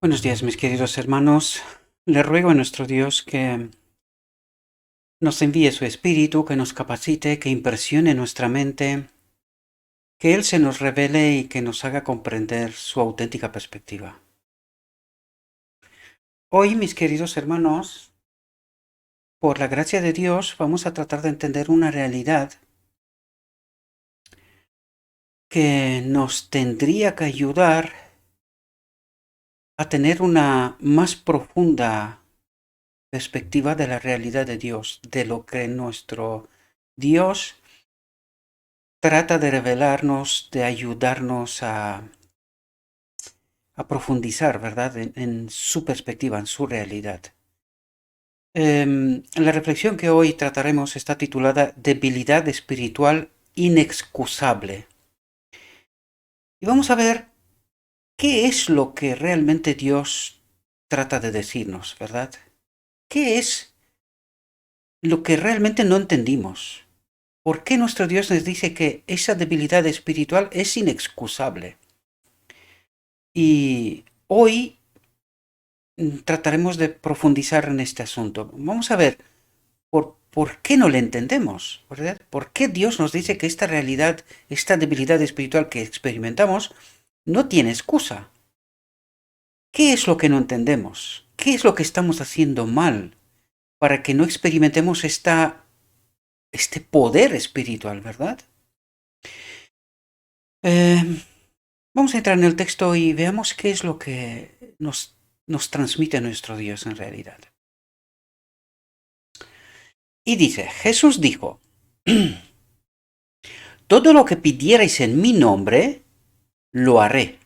Buenos días, mis queridos hermanos. Le ruego a nuestro Dios que nos envíe su Espíritu, que nos capacite, que impresione nuestra mente, que Él se nos revele y que nos haga comprender su auténtica perspectiva. Hoy, mis queridos hermanos, por la gracia de Dios, vamos a tratar de entender una realidad que nos tendría que ayudar a tener una más profunda perspectiva de la realidad de Dios, de lo que nuestro Dios trata de revelarnos, de ayudarnos a profundizar, ¿verdad?, en su perspectiva, en su realidad. La reflexión que hoy trataremos está titulada Debilidad espiritual inexcusable. Y vamos a ver qué es lo que realmente Dios trata de decirnos, ¿verdad? ¿Qué es lo que realmente no entendimos? ¿Por qué nuestro Dios nos dice que esa debilidad espiritual es inexcusable? Y hoy trataremos de profundizar en este asunto. Vamos a ver por qué no le entendemos, ¿verdad? ¿Por qué Dios nos dice que esta realidad, esta debilidad espiritual que experimentamos, no tiene excusa? ¿Qué es lo que no entendemos? ¿Qué es lo que estamos haciendo mal para que no experimentemos este poder espiritual, ¿verdad? Eh, Vamos a entrar en el texto y veamos qué es lo que nos transmite nuestro Dios en realidad. Y dice, Jesús dijo, todo lo que pidierais en mi nombre, lo haré.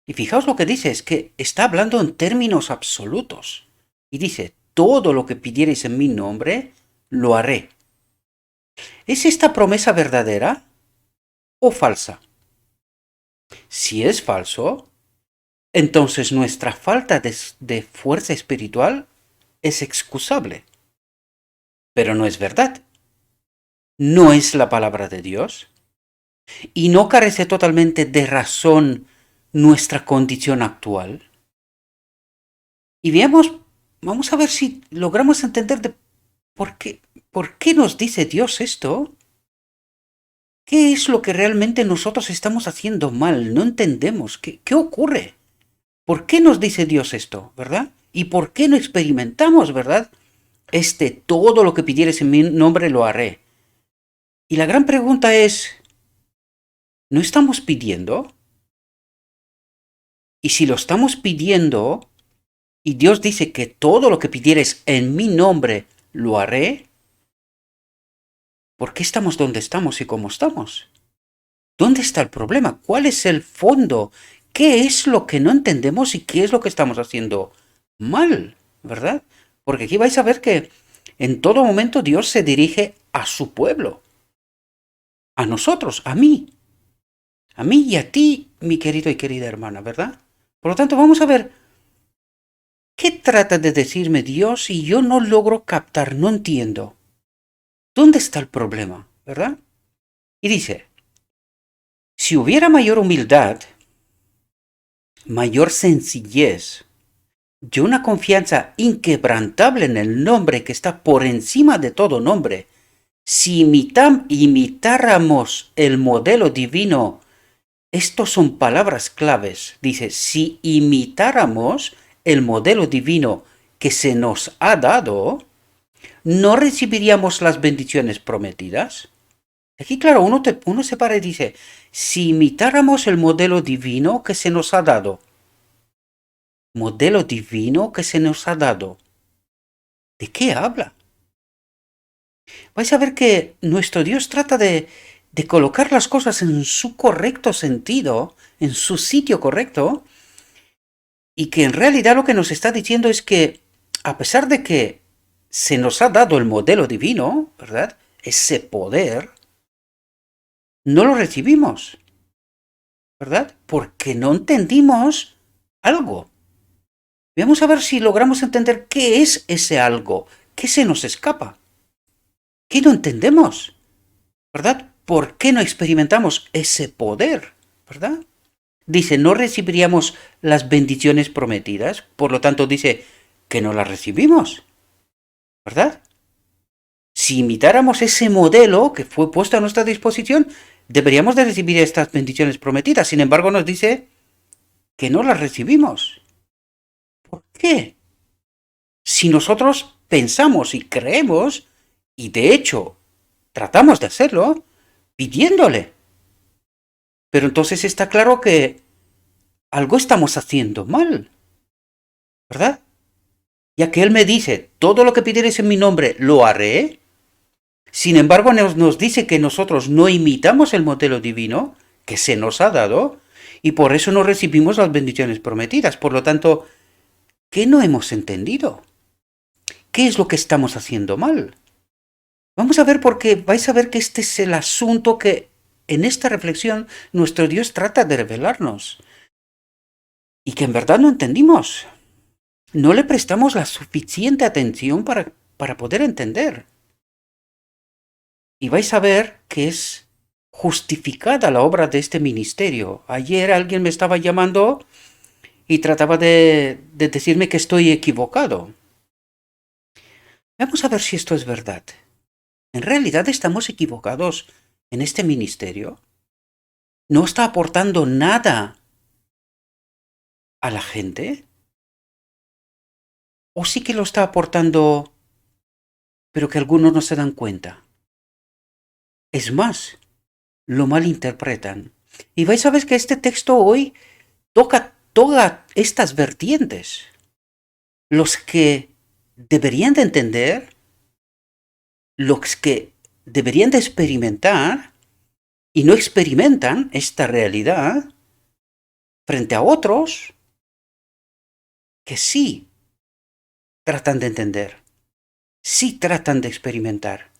Y fijaos lo que dice, es que está hablando en términos absolutos. Y dice, todo lo que pidierais en mi nombre, lo haré. ¿Es esta promesa verdadera o falsa? Si es falso, entonces nuestra falta de fuerza espiritual es excusable. Pero no es verdad. No es la palabra de Dios. Y no carece totalmente de razón nuestra condición actual. Y veamos, vamos a ver si logramos entender por qué nos dice Dios esto. ¿Qué es lo que realmente nosotros estamos haciendo mal? No entendemos. ¿Qué ocurre? ¿Por qué nos dice Dios esto, verdad? ¿Y por qué no experimentamos, verdad? Todo lo que pidieres en mi nombre lo haré. Y la gran pregunta es, ¿no estamos pidiendo? Y si lo estamos pidiendo, y Dios dice que todo lo que pidieres en mi nombre lo haré, ¿por qué estamos donde estamos y cómo estamos? ¿Dónde está el problema? ¿Cuál es el fondo? ¿Qué es lo que no entendemos y qué es lo que estamos haciendo mal? ¿Verdad? Porque aquí vais a ver que en todo momento Dios se dirige a su pueblo, a nosotros, a mí y a ti, mi querido y querida hermana, ¿verdad? Por lo tanto, vamos a ver qué trata de decirme Dios y yo no logro captar, no entiendo. ¿Dónde está el problema? ¿Verdad? Y dice, si hubiera mayor humildad, mayor sencillez y una confianza inquebrantable en el nombre que está por encima de todo nombre, si imitáramos el modelo divino, estos son palabras claves, dice, si imitáramos el modelo divino que se nos ha dado, ¿no recibiríamos las bendiciones prometidas? Aquí, claro, uno se para y dice, si imitáramos el modelo divino que se nos ha dado, modelo divino que se nos ha dado, ¿de qué habla? Vais a ver que nuestro Dios trata de colocar las cosas en su correcto sentido, en su sitio correcto, y que en realidad lo que nos está diciendo es que, a pesar de que se nos ha dado el modelo divino, ¿verdad? Ese poder, no lo recibimos, ¿verdad? Porque no entendimos algo. Vamos a ver si logramos entender qué es ese algo, qué se nos escapa, qué no entendemos, ¿verdad? ¿Por qué no experimentamos ese poder, verdad? dice, no recibiríamos las bendiciones prometidas, por lo tanto dice que no las recibimos, ¿verdad? Si imitáramos ese modelo que fue puesto a nuestra disposición, deberíamos de recibir estas bendiciones prometidas. Sin embargo, nos dice que no las recibimos. ¿Por qué? Si nosotros pensamos y creemos, y de hecho tratamos de hacerlo, pidiéndole. Pero entonces está claro que algo estamos haciendo mal, ¿verdad? Ya que Él me dice, todo lo que pidiereis en mi nombre lo haré. Sin embargo, nos dice que nosotros no imitamos el modelo divino que se nos ha dado y por eso no recibimos las bendiciones prometidas. Por lo tanto, ¿qué no hemos entendido? ¿Qué es lo que estamos haciendo mal? Vamos a ver porque vais a ver que este es el asunto que en esta reflexión nuestro Dios trata de revelarnos y que en verdad no entendimos. No le prestamos la suficiente atención para poder entender. Y vais a ver que es justificada la obra de este ministerio. Ayer alguien me estaba llamando y trataba de decirme que estoy equivocado. Vamos a ver si esto es verdad. ¿En realidad estamos equivocados en este ministerio? ¿No está aportando nada a la gente? ¿O sí que lo está aportando, pero que algunos no se dan cuenta? Es más, lo malinterpretan. Y vais a ver que este texto hoy toca todas estas vertientes. Los que deberían de entender, los que deberían de experimentar y no experimentan esta realidad frente a otros que sí tratan de entender, sí tratan de experimentar,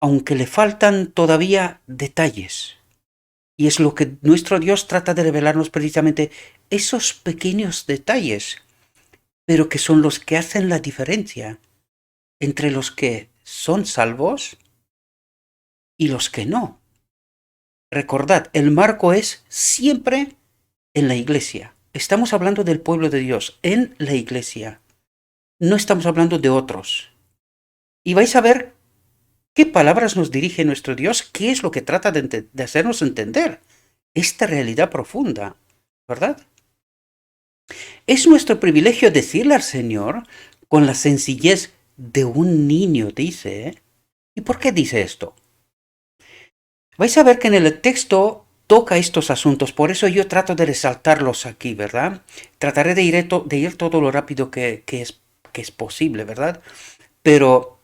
aunque le faltan todavía detalles. Y es lo que nuestro Dios trata de revelarnos precisamente, esos pequeños detalles, pero que son los que hacen la diferencia entre los que son salvos y los que no. Recordad, el marco es siempre en la iglesia. Estamos hablando del pueblo de Dios, en la iglesia. No estamos hablando de otros. Y vais a ver qué palabras nos dirige nuestro Dios, qué es lo que trata de hacernos entender esta realidad profunda, ¿verdad? Es nuestro privilegio decirle al Señor con la sencillez de un niño, dice. ¿Y por qué dice esto? Vais a ver que en el texto toca estos asuntos, por eso yo trato de resaltarlos aquí, ¿verdad? Trataré de ir todo lo rápido que es posible, ¿verdad? Pero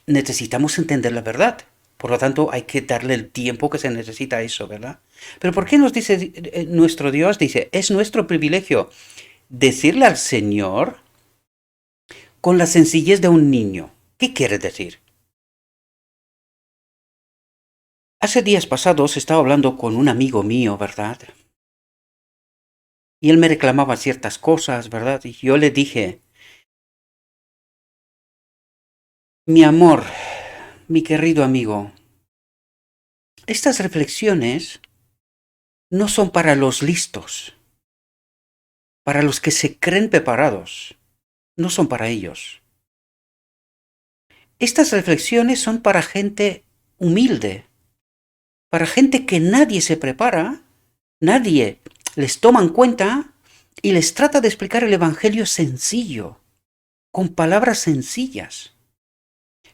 necesitamos entender la verdad. Por lo tanto, hay que darle el tiempo que se necesita a eso, ¿verdad? Pero ¿por qué nos dice nuestro Dios? Dice, es nuestro privilegio decirle al Señor con la sencillez de un niño. ¿Qué quiere decir? Hace días pasados estaba hablando con un amigo mío, ¿verdad? Y él me reclamaba ciertas cosas, ¿verdad? Y yo le dije, mi amor, mi querido amigo, estas reflexiones no son para los listos, para los que se creen preparados, no son para ellos. Estas reflexiones son para gente humilde, para gente que nadie se prepara, nadie les toma en cuenta y les trata de explicar el Evangelio sencillo, con palabras sencillas.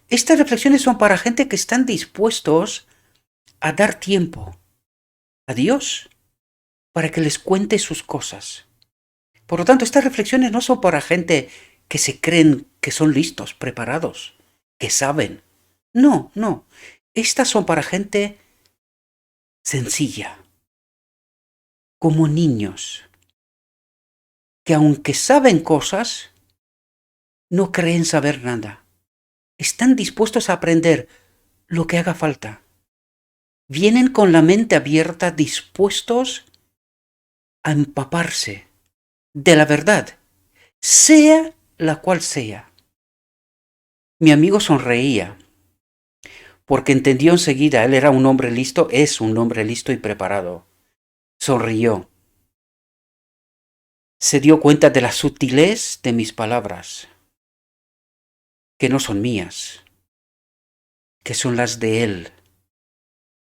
Estas reflexiones son para gente que están dispuestos a dar tiempo a Dios para que les cuente sus cosas. Por lo tanto, estas reflexiones no son para gente que se creen que son listos, preparados, que saben. No, no. Estas son para gente sencilla, como niños, que aunque saben cosas, no creen saber nada. Están dispuestos a aprender lo que haga falta. Vienen con la mente abierta, dispuestos a empaparse de la verdad, sea la cual sea. Mi amigo sonreía, porque entendió enseguida, él era un hombre listo, es un hombre listo y preparado. sonrió. Se dio cuenta de la sutilez de mis palabras, que no son mías, que son las de él.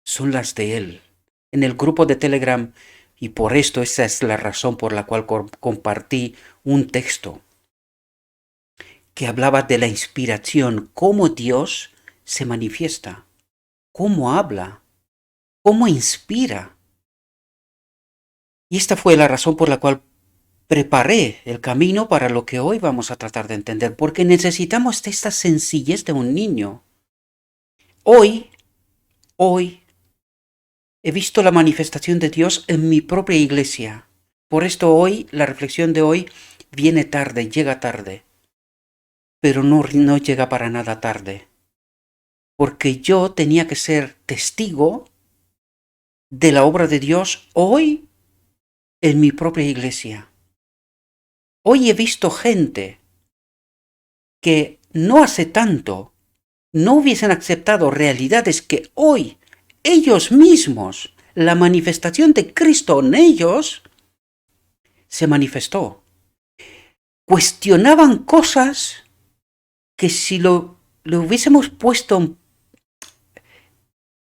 Son las de él. En el grupo de Telegram, y por esto esa es la razón por la cual compartí un texto que hablaba de la inspiración, cómo Dios se manifiesta, cómo habla, cómo inspira. Y esta fue la razón por la cual preparé el camino para lo que hoy vamos a tratar de entender, porque necesitamos de esta sencillez de un niño. Hoy he visto la manifestación de Dios en mi propia iglesia. Por esto hoy, la reflexión de hoy viene tarde, llega tarde. Pero no llega para nada tarde. Porque yo tenía que ser testigo de la obra de Dios hoy en mi propia iglesia. Hoy he visto gente que no hace tanto no hubiesen aceptado realidades que hoy ellos mismos, la manifestación de Cristo en ellos, se manifestó. Cuestionaban cosas que si lo hubiésemos puesto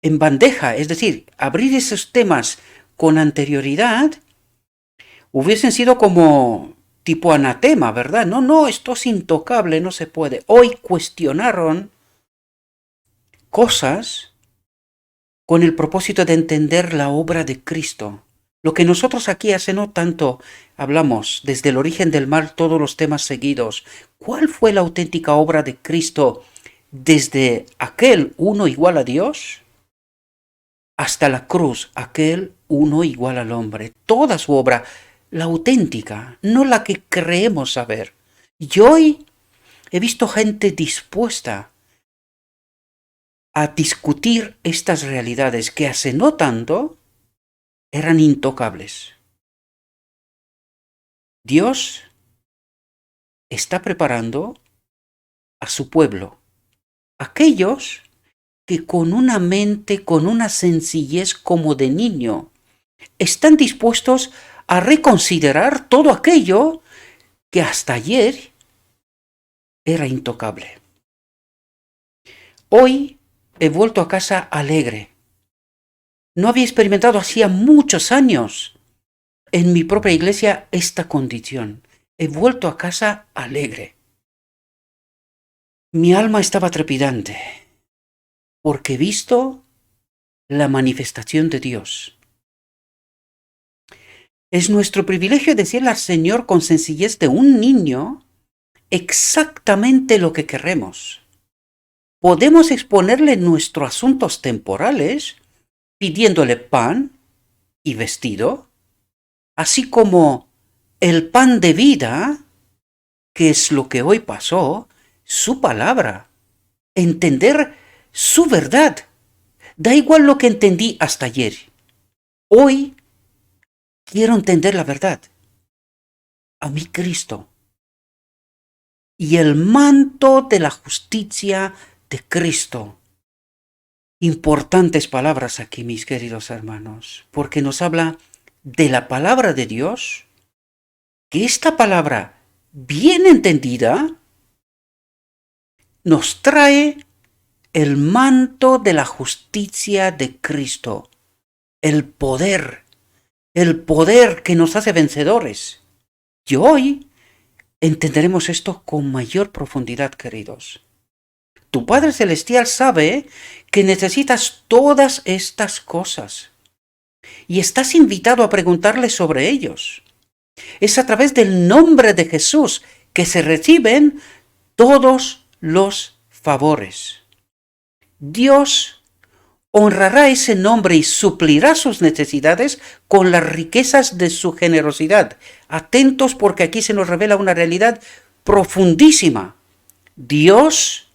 en bandeja, es decir, abrir esos temas con anterioridad, hubiesen sido como tipo anatema, ¿verdad? No, esto es intocable, no se puede. Hoy cuestionaron cosas con el propósito de entender la obra de Cristo. Lo que nosotros aquí hace no tanto hablamos desde el origen del mal, todos los temas seguidos. ¿Cuál fue la auténtica obra de Cristo desde aquel uno igual a Dios hasta la cruz, aquel uno igual al hombre? Toda su obra, la auténtica, no la que creemos saber. Y hoy he visto gente dispuesta a discutir estas realidades que hace no tanto eran intocables. Dios está preparando a su pueblo, aquellos que con una mente, con una sencillez como de niño, están dispuestos a reconsiderar todo aquello que hasta ayer era intocable. Hoy he vuelto a casa alegre. No había experimentado hacía muchos años en mi propia iglesia esta condición. He vuelto a casa alegre. Mi alma estaba trepidante porque he visto la manifestación de Dios. Es nuestro privilegio decirle al Señor con sencillez de un niño exactamente lo que queremos. Podemos exponerle nuestros asuntos temporales pidiéndole pan y vestido, así como el pan de vida, que es lo que hoy pasó, su palabra, entender su verdad. Da igual lo que entendí hasta ayer. Hoy quiero entender la verdad. A mi Cristo. Y el manto de la justicia de Cristo. Importantes palabras aquí, mis queridos hermanos, porque nos habla de la palabra de Dios, que esta palabra bien entendida nos trae el manto de la justicia de Cristo, el poder que nos hace vencedores. Y hoy entenderemos esto con mayor profundidad, queridos. Tu Padre Celestial sabe que necesitas todas estas cosas y estás invitado a preguntarle sobre ellos. Es a través del nombre de Jesús que se reciben todos los favores. Dios honrará ese nombre y suplirá sus necesidades con las riquezas de su generosidad. Atentos porque aquí se nos revela una realidad profundísima. Dios,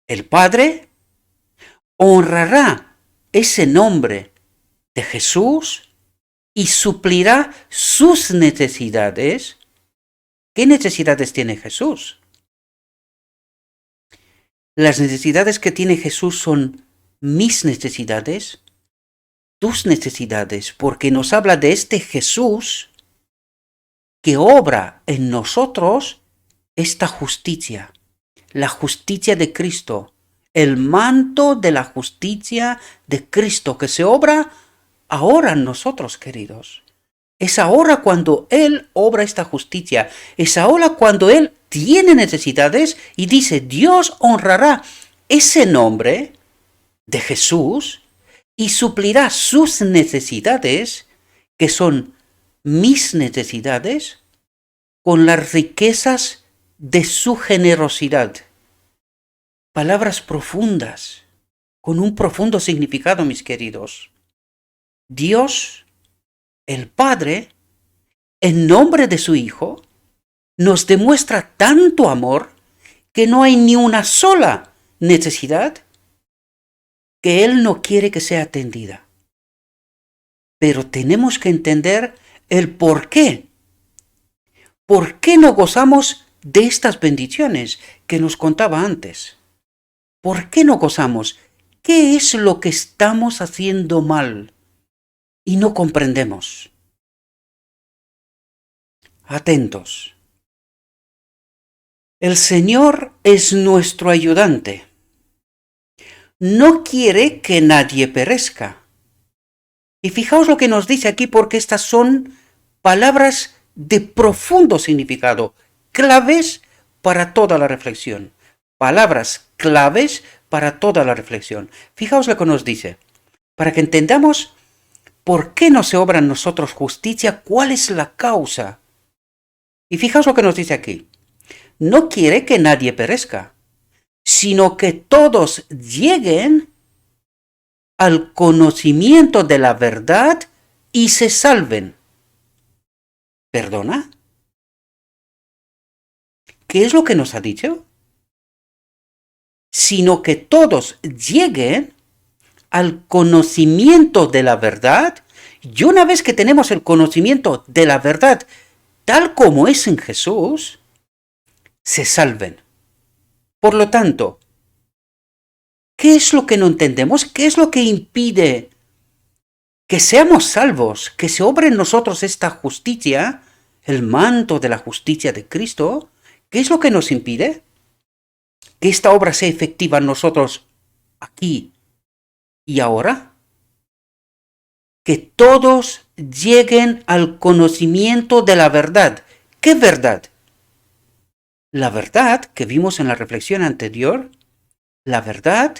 el Padre, honrará ese nombre de Jesús y suplirá sus necesidades. ¿Qué necesidades tiene Jesús? Las necesidades que tiene Jesús son mis necesidades, tus necesidades, porque nos habla de este Jesús que obra en nosotros esta justicia, la justicia de Cristo, el manto de la justicia de Cristo que se obra ahora en nosotros, queridos. Es ahora cuando Él obra esta justicia. Es ahora cuando Él tiene necesidades y dice, Dios honrará ese nombre de Jesús y suplirá sus necesidades, que son mis necesidades, con las riquezas de su generosidad. Palabras profundas, con un profundo significado, mis queridos. Dios, el Padre, en nombre de su Hijo, nos demuestra tanto amor que no hay ni una sola necesidad que Él no quiere que sea atendida. Pero tenemos que entender el por qué. ¿Por qué no gozamos de estas bendiciones que nos contaba antes? ¿Por qué no gozamos? ¿Qué es lo que estamos haciendo mal y no comprendemos? Atentos. El Señor es nuestro ayudante. No quiere que nadie perezca. Y fijaos lo que nos dice aquí, porque estas son palabras de profundo significado, claves para toda la reflexión. Palabras claves para toda la reflexión. Fijaos lo que nos dice, para que entendamos por qué no se obra en nosotros justicia, cuál es la causa. Y fijaos lo que nos dice aquí. No quiere que nadie perezca, sino que todos lleguen al conocimiento de la verdad y se salven. ¿Perdona? ¿Qué es lo que nos ha dicho? Sino que todos lleguen al conocimiento de la verdad, y una vez que tenemos el conocimiento de la verdad tal como es en Jesús, se salven. Por lo tanto, ¿qué es lo que no entendemos? ¿Qué es lo que impide que seamos salvos, que se obre en nosotros esta justicia, el manto de la justicia de Cristo? ¿Qué es lo que nos impide que esta obra sea efectiva en nosotros aquí y ahora? Que todos lleguen al conocimiento de la verdad. ¿Qué verdad? La verdad que vimos en la reflexión anterior, la verdad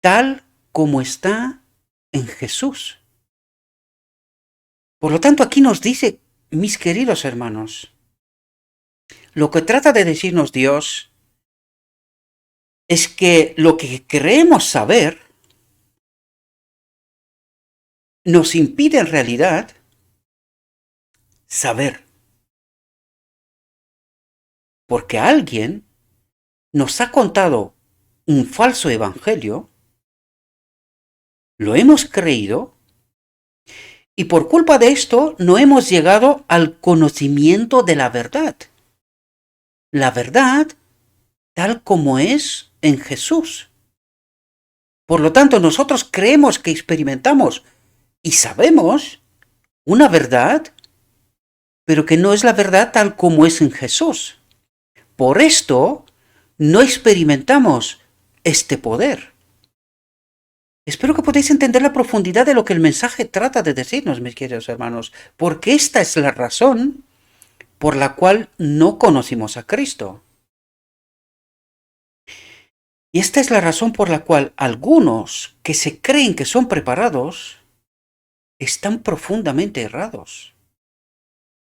tal como está en Jesús. Por lo tanto, aquí nos dice, mis queridos hermanos, lo que trata de decirnos Dios es que lo que creemos saber nos impide en realidad saber. Porque alguien nos ha contado un falso evangelio, lo hemos creído, y por culpa de esto no hemos llegado al conocimiento de la verdad. La verdad tal como es en Jesús. Por lo tanto, nosotros creemos que experimentamos y sabemos una verdad, pero que no es la verdad tal como es en Jesús. Por esto, no experimentamos este poder. Espero que podáis entender la profundidad de lo que el mensaje trata de decirnos, mis queridos hermanos, porque esta es la razón por la cual no conocimos a Cristo. Y esta es la razón por la cual algunos que se creen que son preparados están profundamente errados.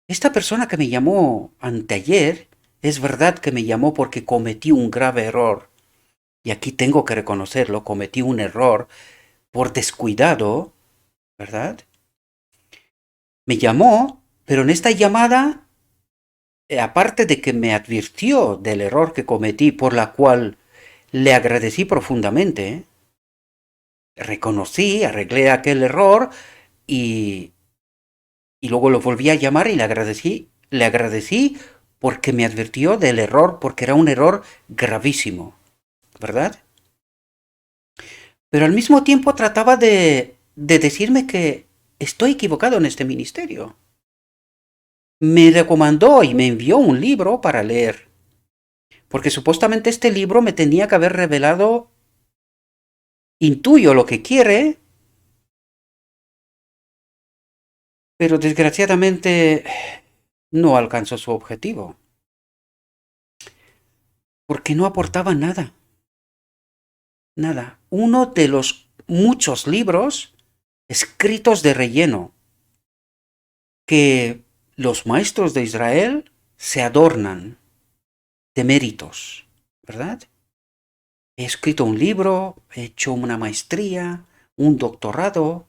Esta persona que me llamó anteayer, es verdad que me llamó porque cometí un grave error. Y aquí tengo que reconocerlo, cometí un error por descuidado, ¿verdad? Me llamó, pero en esta llamada, aparte de que me advirtió del error que cometí, por la cual le agradecí profundamente, reconocí, arreglé aquel error y luego lo volví a llamar y le agradecí porque me advirtió del error, porque era un error gravísimo, ¿verdad? Pero al mismo tiempo trataba de de decirme que estoy equivocado en este ministerio. Me recomendó y me envió un libro para leer, porque supuestamente este libro me tenía que haber revelado, intuyo lo que quiere, pero desgraciadamente no alcanzó su objetivo, porque no aportaba nada, nada. Uno de los muchos libros escritos de relleno que los maestros de Israel se adornan de méritos, ¿verdad? He escrito un libro, he hecho una maestría, un doctorado,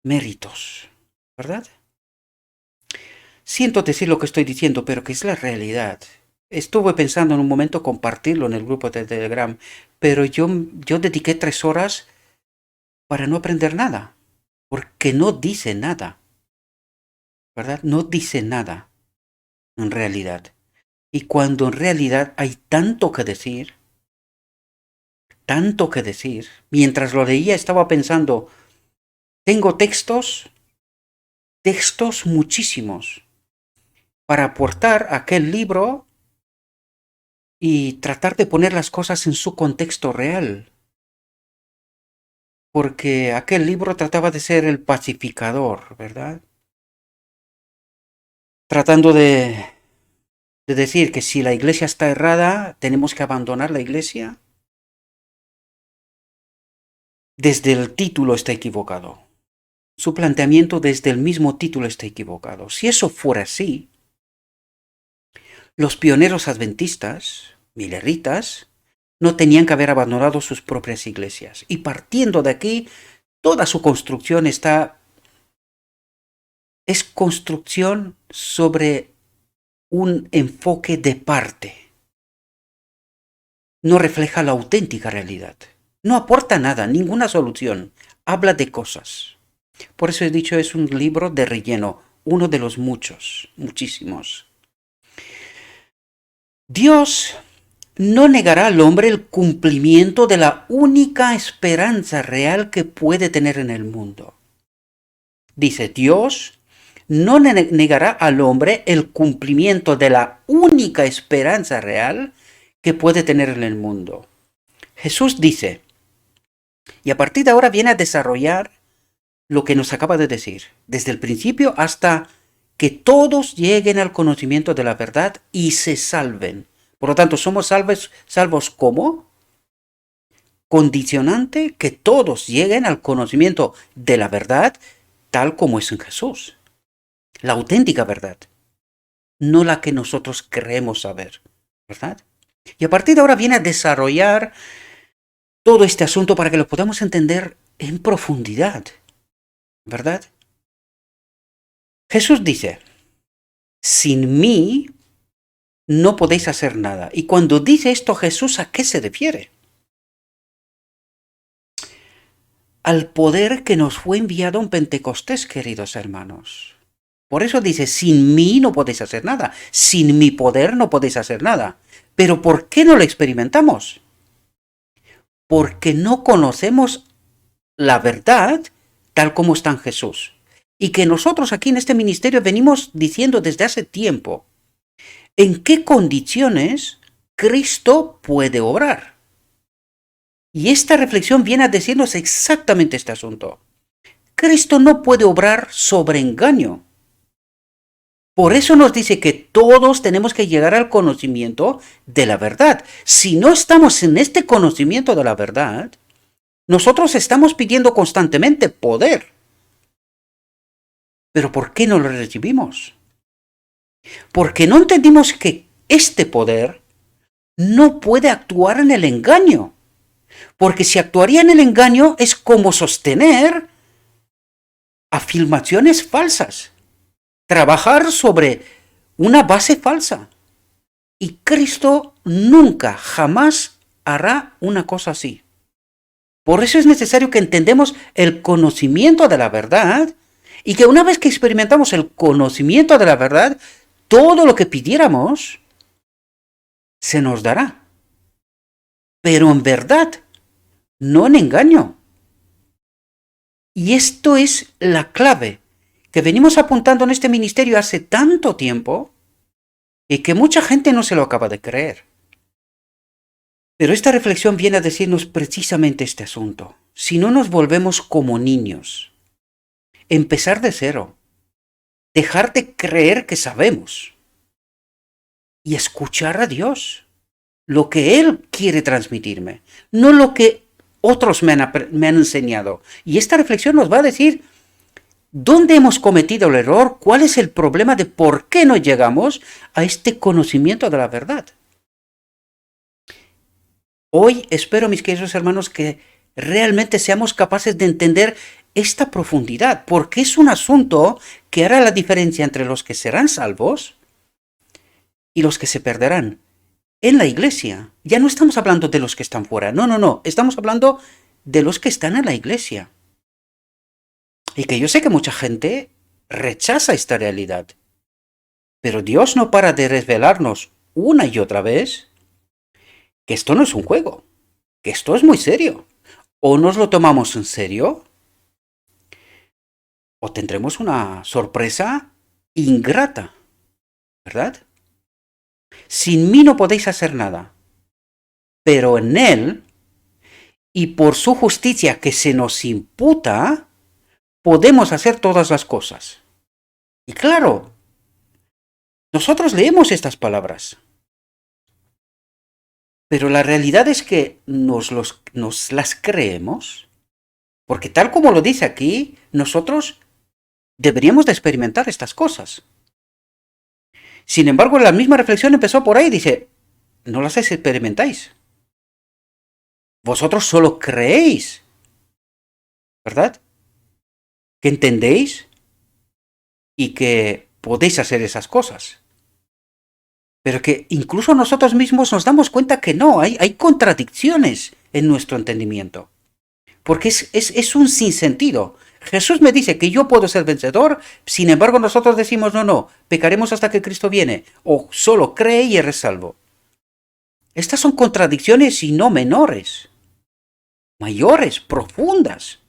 méritos, ¿verdad? Siento decir lo que estoy diciendo, pero que es la realidad. Estuve pensando en un momento compartirlo en el grupo de Telegram, pero yo dediqué 3 horas para no aprender nada, porque no dice nada, ¿verdad? No dice nada, en realidad. Y cuando en realidad hay tanto que decir, mientras lo leía estaba pensando, tengo textos muchísimos, para aportar a aquel libro y tratar de poner las cosas en su contexto real. Porque aquel libro trataba de ser el pacificador, ¿verdad? Tratando de decir que si la iglesia está errada, tenemos que abandonar la iglesia. Desde el título está equivocado. Su planteamiento desde el mismo título está equivocado. Si eso fuera así, los pioneros adventistas, mileritas, no tenían que haber abandonado sus propias iglesias. Y partiendo de aquí, toda su construcción es construcción sobre un enfoque de parte. No refleja la auténtica realidad. No aporta nada, ninguna solución. Habla de cosas. Por eso he dicho, es un libro de relleno, uno de los muchos, muchísimos. Dios no negará al hombre el cumplimiento de la única esperanza real que puede tener en el mundo. Dice, Dios no negará al hombre el cumplimiento de la única esperanza real que puede tener en el mundo. Jesús dice, y a partir de ahora viene a desarrollar lo que nos acaba de decir, desde el principio hasta que todos lleguen al conocimiento de la verdad y se salven. Por lo tanto, somos salvos ¿cómo? Condicionante que todos lleguen al conocimiento de la verdad tal como es en Jesús. La auténtica verdad, no la que nosotros creemos saber, ¿verdad? Y a partir de ahora viene a desarrollar todo este asunto para que lo podamos entender en profundidad, ¿verdad? Jesús dice, sin mí no podéis hacer nada. Y cuando dice esto Jesús, ¿a qué se refiere? Al poder que nos fue enviado en Pentecostés, queridos hermanos. Por eso dice, sin mí no podéis hacer nada. Sin mi poder no podéis hacer nada. Pero ¿por qué no lo experimentamos? Porque no conocemos la verdad tal como está en Jesús. Y que nosotros aquí en este ministerio venimos diciendo desde hace tiempo, ¿en qué condiciones Cristo puede obrar? Y esta reflexión viene a decirnos exactamente este asunto. Cristo no puede obrar sobre engaño. Por eso nos dice que todos tenemos que llegar al conocimiento de la verdad. Si no estamos en este conocimiento de la verdad, nosotros estamos pidiendo constantemente poder. ¿Pero por qué no lo recibimos? Porque no entendimos que este poder no puede actuar en el engaño. Porque si actuaría en el engaño es como sostener afirmaciones falsas. Trabajar sobre una base falsa. Y Cristo nunca, jamás hará una cosa así. Por eso es necesario que entendamos el conocimiento de la verdad y que una vez que experimentamos el conocimiento de la verdad, todo lo que pidiéramos se nos dará. Pero en verdad, no en engaño. Y esto es la clave que venimos apuntando en este ministerio hace tanto tiempo y que mucha gente no se lo acaba de creer. Pero esta reflexión viene a decirnos precisamente este asunto. Si no nos volvemos como niños, empezar de cero, dejar de creer que sabemos y escuchar a Dios, lo que Él quiere transmitirme, no lo que otros me han enseñado. Y esta reflexión nos va a decir dónde hemos cometido el error, cuál es el problema de por qué no llegamos a este conocimiento de la verdad. Hoy espero, mis queridos hermanos, que realmente seamos capaces de entender esta profundidad, porque es un asunto que hará la diferencia entre los que serán salvos y los que se perderán. En la iglesia, ya no estamos hablando de los que están fuera, no, estamos hablando de los que están en la iglesia. Y que yo sé que mucha gente rechaza esta realidad, pero Dios no para de revelarnos una y otra vez que esto no es un juego, que esto es muy serio. O nos lo tomamos en serio, o tendremos una sorpresa ingrata, ¿verdad? Sin mí no podéis hacer nada, pero en Él, y por su justicia que se nos imputa, podemos hacer todas las cosas. Y claro, nosotros leemos estas palabras, pero la realidad es que nos las creemos, porque tal como lo dice aquí, nosotros deberíamos de experimentar estas cosas. Sin embargo, la misma reflexión empezó por ahí, dice, no las experimentáis. Vosotros solo creéis, ¿verdad? Que entendéis y que podéis hacer esas cosas. Pero que incluso nosotros mismos nos damos cuenta que no, hay contradicciones en nuestro entendimiento. Porque es un sinsentido. Jesús me dice que yo puedo ser vencedor, sin embargo nosotros decimos no, pecaremos hasta que Cristo viene, o solo cree y eres salvo. Estas son contradicciones y no menores, mayores, profundas.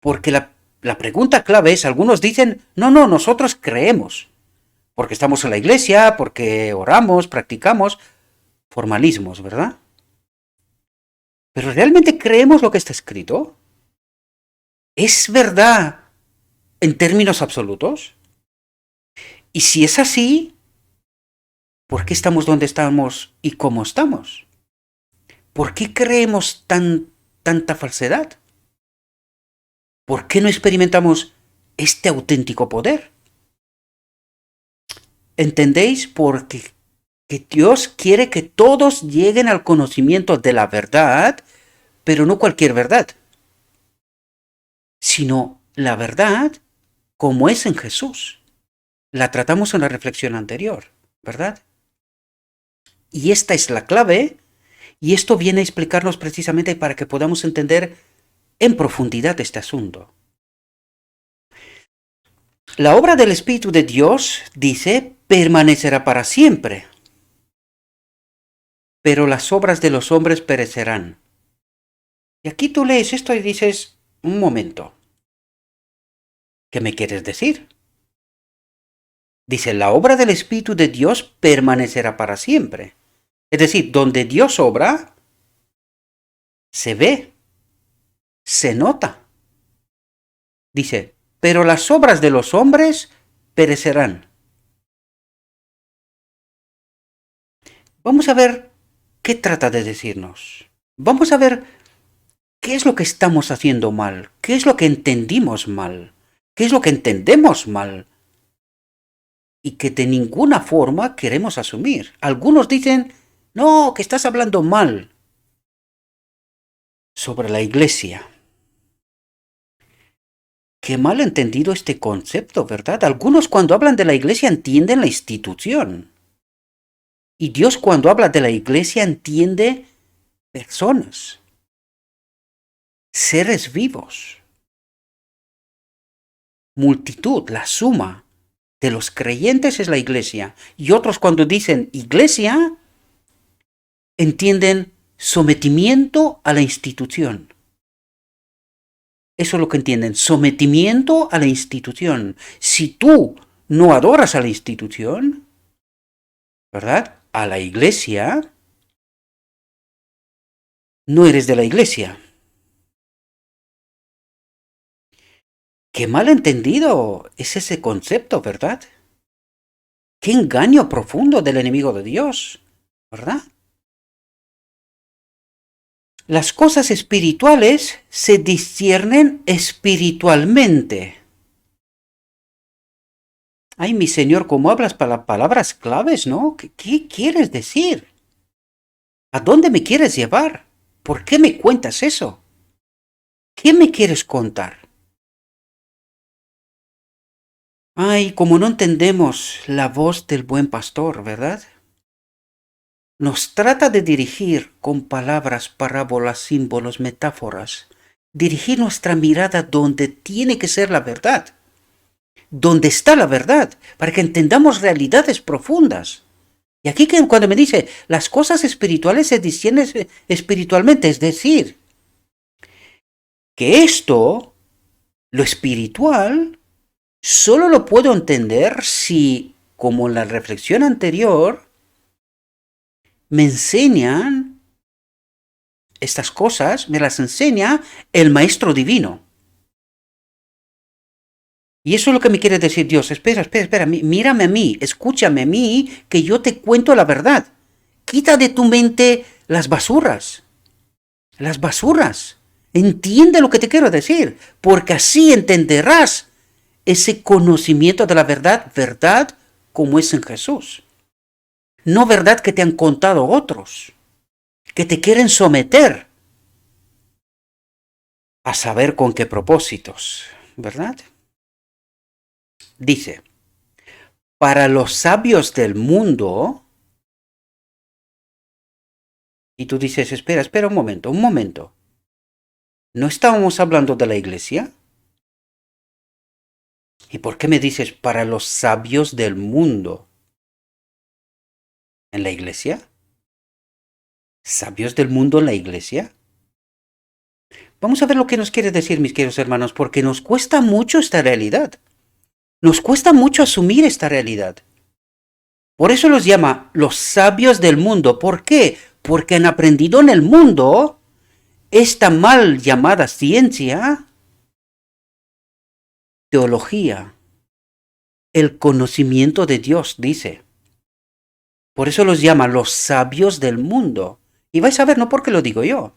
Porque la pregunta clave es, algunos dicen, no, nosotros creemos, porque estamos en la iglesia, porque oramos, practicamos, formalismos, ¿verdad? ¿Pero realmente creemos lo que está escrito? ¿Es verdad en términos absolutos? Y si es así, ¿por qué estamos donde estamos y cómo estamos? ¿Por qué creemos tanta falsedad? ¿Por qué no experimentamos este auténtico poder? ¿Entendéis? Porque que Dios quiere que todos lleguen al conocimiento de la verdad, pero no cualquier verdad, sino la verdad como es en Jesús. La tratamos en la reflexión anterior, ¿verdad? Y esta es la clave, y esto viene a explicarnos precisamente para que podamos entender en profundidad este asunto. La obra del Espíritu de Dios, dice, permanecerá para siempre, pero las obras de los hombres perecerán. Y aquí tú lees esto y dices, un momento, ¿qué me quieres decir? Dice, la obra del Espíritu de Dios permanecerá para siempre. Es decir, donde Dios obra, se ve, se nota. Dice, pero las obras de los hombres perecerán. Vamos a ver qué trata de decirnos. Vamos a ver qué es lo que estamos haciendo mal, qué es lo que entendimos mal, qué es lo que entendemos mal y que de ninguna forma queremos asumir. Algunos dicen, no, que estás hablando mal sobre la iglesia. Qué mal entendido este concepto, ¿verdad? Algunos cuando hablan de la iglesia entienden la institución. Y Dios cuando habla de la iglesia entiende personas, seres vivos, multitud, la suma de los creyentes es la iglesia. Y otros cuando dicen iglesia, entienden sometimiento a la institución. Eso es lo que entienden, sometimiento a la institución. Si tú no adoras a la institución, ¿verdad? A la iglesia, no eres de la iglesia. Qué mal entendido es ese concepto, ¿verdad? Qué engaño profundo del enemigo de Dios, ¿verdad? Las cosas espirituales se disciernen espiritualmente. Ay, mi Señor, ¿cómo hablas palabras claves, no? ¿Qué quieres decir? ¿A dónde me quieres llevar? ¿Por qué me cuentas eso? ¿Qué me quieres contar? Ay, como no entendemos la voz del buen pastor, ¿verdad? Nos trata de dirigir con palabras, parábolas, símbolos, metáforas. Dirigir nuestra mirada donde tiene que ser la verdad. Donde está la verdad, para que entendamos realidades profundas. Y aquí cuando me dice, las cosas espirituales se disciernen espiritualmente, es decir, que esto, lo espiritual, solo lo puedo entender si, como en la reflexión anterior, me enseñan estas cosas, me las enseña el Maestro Divino. Y eso es lo que me quiere decir Dios. Espera, mírame a mí, escúchame a mí, que yo te cuento la verdad. Quita de tu mente las basuras. Las basuras. Entiende lo que te quiero decir, porque así entenderás ese conocimiento de la verdad, verdad como es en Jesús. No verdad que te han contado otros, que te quieren someter a saber con qué propósitos, ¿verdad? Dice, para los sabios del mundo, y tú dices, espera un momento. ¿No estábamos hablando de la iglesia? ¿Y por qué me dices para los sabios del mundo? ¿En la iglesia? ¿Sabios del mundo en la iglesia? Vamos a ver lo que nos quiere decir, mis queridos hermanos, porque nos cuesta mucho esta realidad. Nos cuesta mucho asumir esta realidad. Por eso los llama los sabios del mundo. ¿Por qué? Porque han aprendido en el mundo esta mal llamada ciencia, teología, el conocimiento de Dios, dice. Por eso los llama los sabios del mundo. Y vais a ver, no porque lo digo yo,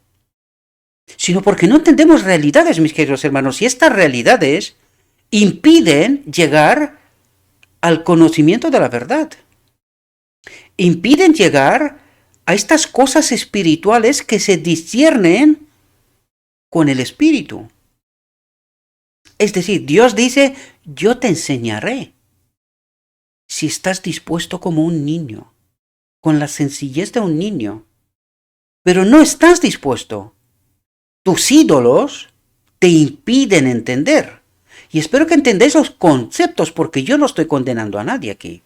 sino porque no entendemos realidades, mis queridos hermanos. Y estas realidades impiden llegar al conocimiento de la verdad. Impiden llegar a estas cosas espirituales que se disciernen con el espíritu. Es decir, Dios dice, yo te enseñaré. Si estás dispuesto como un niño, con la sencillez de un niño. Pero no estás dispuesto. Tus ídolos te impiden entender. Y espero que entendáis los conceptos, porque yo no estoy condenando a nadie aquí.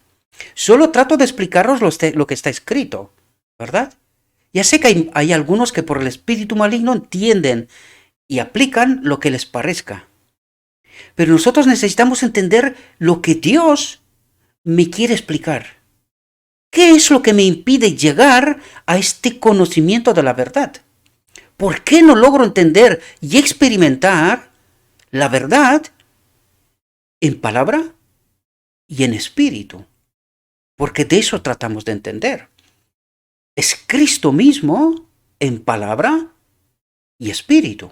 Solo trato de explicaros lo que está escrito, ¿verdad? Ya sé que hay algunos que por el espíritu maligno entienden y aplican lo que les parezca. Pero nosotros necesitamos entender lo que Dios me quiere explicar. ¿Qué es lo que me impide llegar a este conocimiento de la verdad? ¿Por qué no logro entender y experimentar la verdad en palabra y en espíritu? Porque de eso tratamos de entender. Es Cristo mismo en palabra y espíritu.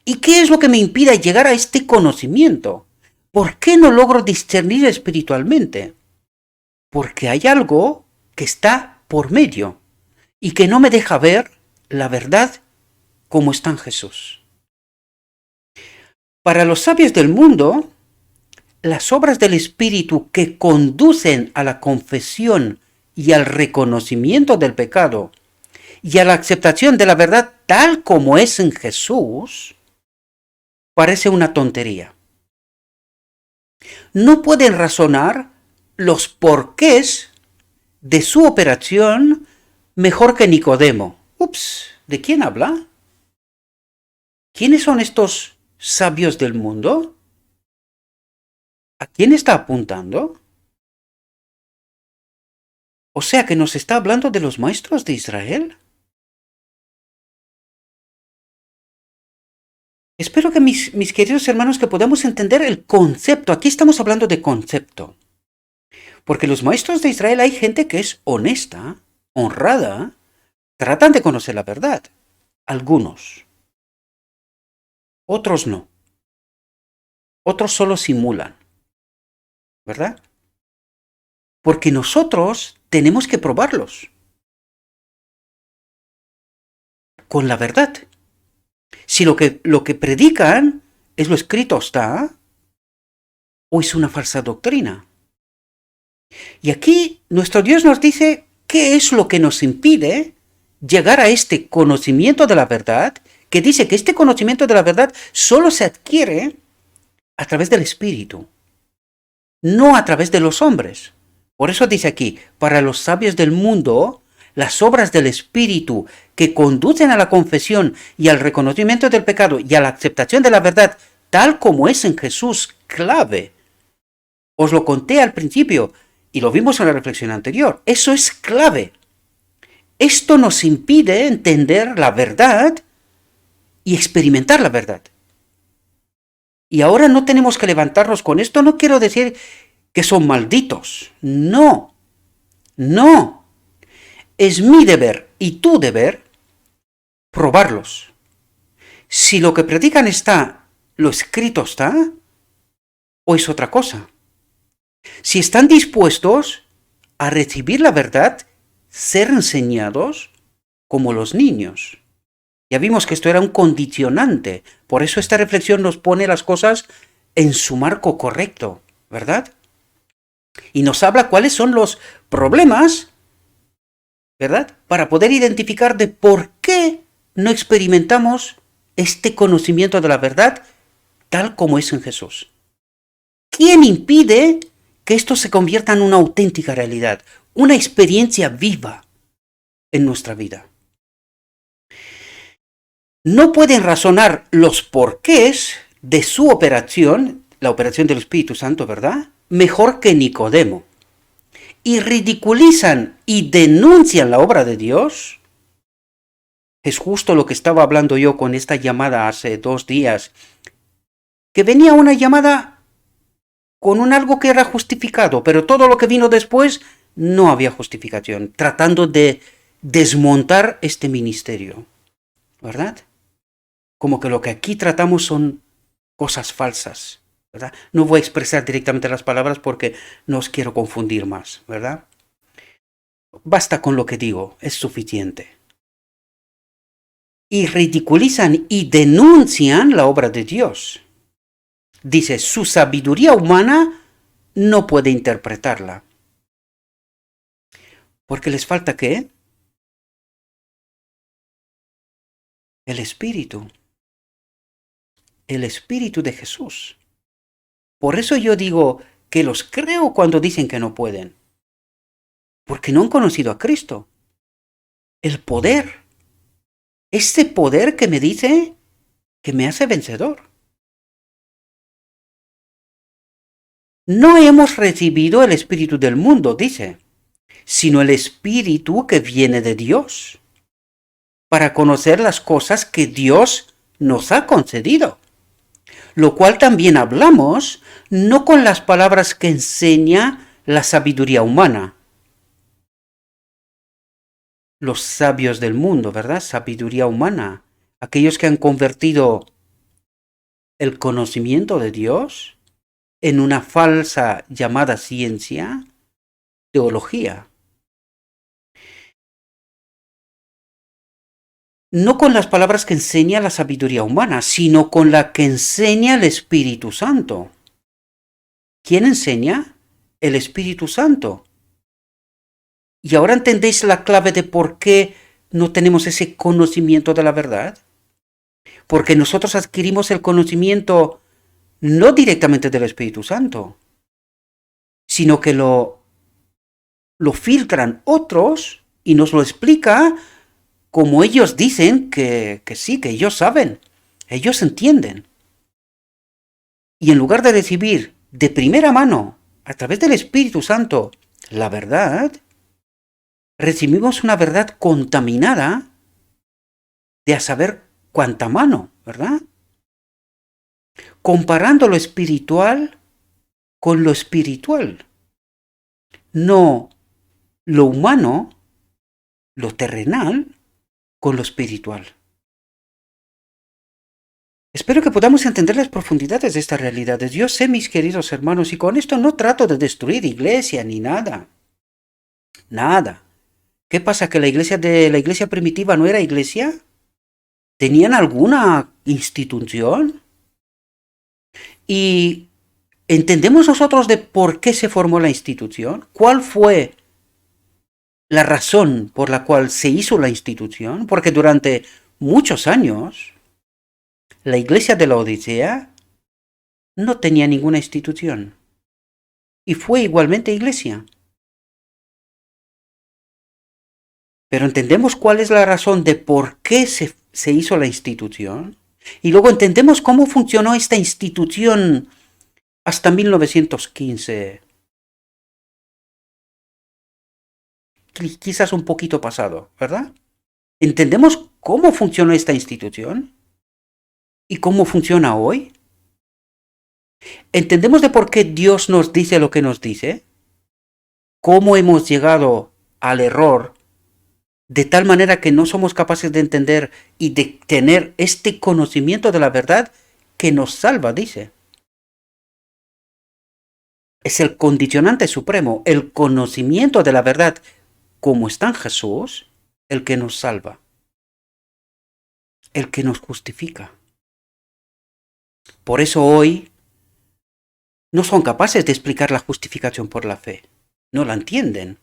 ¿Y qué es lo que me impide llegar a este conocimiento? ¿Por qué no logro discernir espiritualmente? Porque hay algo que está por medio y que no me deja ver la verdad como está en Jesús. Para los sabios del mundo, las obras del Espíritu que conducen a la confesión y al reconocimiento del pecado y a la aceptación de la verdad tal como es en Jesús, parece una tontería. No pueden razonar los porqués de su operación mejor que Nicodemo Ups, ¿de quién habla? ¿Quiénes son estos sabios del mundo? ¿A quién está apuntando? O sea que nos está hablando de los maestros de Israel. Espero que mis queridos hermanos que podamos entender el concepto. Aquí estamos hablando de concepto. Porque los maestros de Israel hay gente que es honesta, honrada, tratan de conocer la verdad. Algunos. Otros no. Otros solo simulan. ¿Verdad? Porque nosotros tenemos que probarlos. Con la verdad. Si lo que predican es lo escrito está, o es una falsa doctrina. Y aquí nuestro Dios nos dice qué es lo que nos impide llegar a este conocimiento de la verdad, que dice que este conocimiento de la verdad solo se adquiere a través del Espíritu, no a través de los hombres. Por eso dice aquí, para los sabios del mundo, las obras del Espíritu que conducen a la confesión y al reconocimiento del pecado y a la aceptación de la verdad, tal como es en Jesús, clave. Os lo conté al principio y lo vimos en la reflexión anterior. Eso es clave. Esto nos impide entender la verdad y experimentar la verdad. Y ahora no tenemos que levantarnos con esto. No quiero decir que son malditos. No. No. Es mi deber y tu deber probarlos. Si lo que predican está, lo escrito está, o es otra cosa. Si están dispuestos a recibir la verdad, ser enseñados como los niños. Ya vimos que esto era un condicionante. Por eso esta reflexión nos pone las cosas en su marco correcto, ¿verdad? Y nos habla cuáles son los problemas, ¿verdad? Para poder identificar de por qué no experimentamos este conocimiento de la verdad tal como es en Jesús. ¿Quién impide que esto se convierta en una auténtica realidad, una experiencia viva en nuestra vida? No pueden razonar los porqués de su operación, la operación del Espíritu Santo, ¿verdad?, mejor que Nicodemo. Y ridiculizan y denuncian la obra de Dios. Es justo lo que estaba hablando yo con esta llamada hace 2 días, que venía una llamada con un algo que era justificado, pero todo lo que vino después no había justificación, tratando de desmontar este ministerio, ¿verdad? Como que lo que aquí tratamos son cosas falsas, ¿verdad? No voy a expresar directamente las palabras porque no os quiero confundir más, ¿verdad? Basta con lo que digo, es suficiente. Y ridiculizan y denuncian la obra de Dios. Dice, su sabiduría humana no puede interpretarla. Porque les falta ¿qué? El Espíritu. El Espíritu de Jesús. Por eso yo digo que los creo cuando dicen que no pueden. Porque no han conocido a Cristo. El poder. Este poder que me dice que me hace vencedor. No hemos recibido el Espíritu del mundo, dice, sino el Espíritu que viene de Dios, para conocer las cosas que Dios nos ha concedido. Lo cual también hablamos, no con las palabras que enseña la sabiduría humana. Los sabios del mundo, ¿verdad? Sabiduría humana. Aquellos que han convertido el conocimiento de Dios en una falsa llamada ciencia, teología. No con las palabras que enseña la sabiduría humana, sino con la que enseña el Espíritu Santo. ¿Quién enseña? El Espíritu Santo. ¿Y ahora entendéis la clave de por qué no tenemos ese conocimiento de la verdad? Porque nosotros adquirimos el conocimiento no directamente del Espíritu Santo, sino que lo filtran otros y nos lo explica como ellos dicen que sí, que ellos saben, ellos entienden. Y en lugar de recibir de primera mano, a través del Espíritu Santo, la verdad, recibimos una verdad contaminada de a saber cuánta mano, ¿verdad? Comparando lo espiritual con lo espiritual. No lo humano, lo terrenal, con lo espiritual. Espero que podamos entender las profundidades de estas realidades. Yo sé, mis queridos hermanos, y con esto no trato de destruir iglesia ni nada. Nada. ¿Qué pasa? ¿Que la iglesia primitiva no era iglesia? ¿Tenían alguna institución? ¿Y entendemos nosotros de por qué se formó la institución? ¿Cuál fue la razón por la cual se hizo la institución? Porque durante muchos años la iglesia de la Odisea no tenía ninguna institución y fue igualmente iglesia. Pero entendemos cuál es la razón de por qué se hizo la institución y luego entendemos cómo funcionó esta institución hasta 1915. Quizás un poquito pasado, ¿verdad? ¿Entendemos cómo funcionó esta institución? ¿Y cómo funciona hoy? ¿Entendemos de por qué Dios nos dice lo que nos dice? ¿Cómo hemos llegado al error de tal manera que no somos capaces de entender y de tener este conocimiento de la verdad que nos salva, dice? Es el condicionante supremo, el conocimiento de la verdad, como está en Jesús, el que nos salva, el que nos justifica. Por eso hoy no son capaces de explicar la justificación por la fe. No la entienden.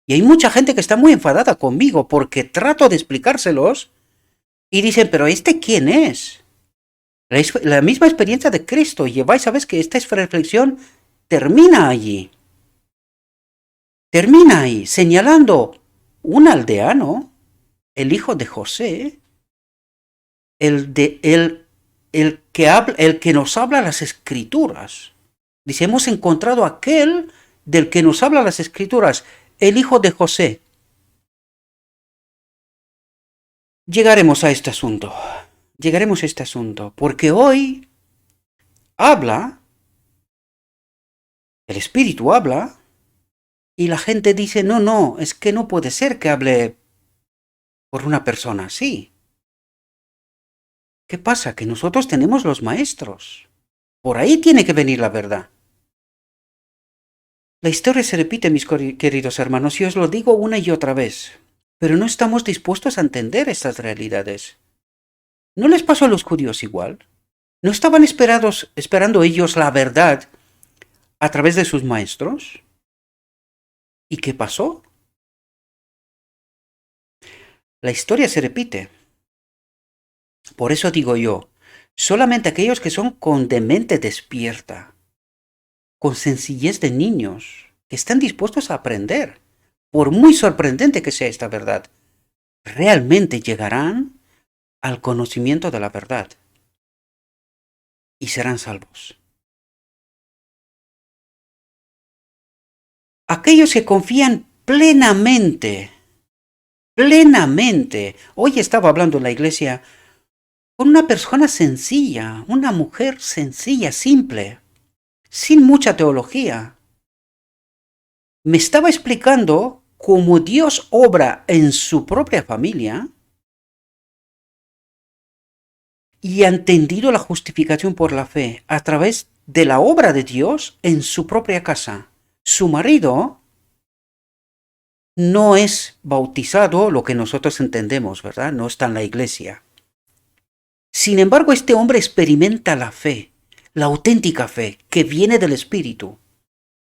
Y hay mucha gente que está muy enfadada conmigo porque trato de explicárselos y dicen, pero ¿este quién es? La misma experiencia de Cristo. Y vais a ver que esta reflexión termina allí. Termina ahí, señalando un aldeano, el hijo de José, el que nos habla las escrituras. Dice, hemos encontrado aquel del que nos habla las escrituras, el hijo de José. Llegaremos a este asunto, porque hoy habla, el Espíritu habla, y la gente dice, no, es que no puede ser que hable por una persona así. ¿Qué pasa? Que nosotros tenemos los maestros. Por ahí tiene que venir la verdad. La historia se repite, mis queridos hermanos, y os lo digo una y otra vez, pero no estamos dispuestos a entender estas realidades. ¿No les pasó a los judíos igual? ¿No estaban esperando ellos la verdad a través de sus maestros? ¿Y qué pasó? La historia se repite. Por eso digo yo, solamente aquellos que son con de mente despierta, con sencillez de niños, que están dispuestos a aprender, por muy sorprendente que sea esta verdad, realmente llegarán al conocimiento de la verdad y serán salvos. Aquellos que confían plenamente, hoy estaba hablando en la iglesia con una persona sencilla, una mujer sencilla, simple, sin mucha teología. Me estaba explicando cómo Dios obra en su propia familia y ha entendido la justificación por la fe a través de la obra de Dios en su propia casa. Su marido no es bautizado, lo que nosotros entendemos, ¿verdad? No está en la iglesia. Sin embargo, este hombre experimenta la fe, la auténtica fe que viene del Espíritu.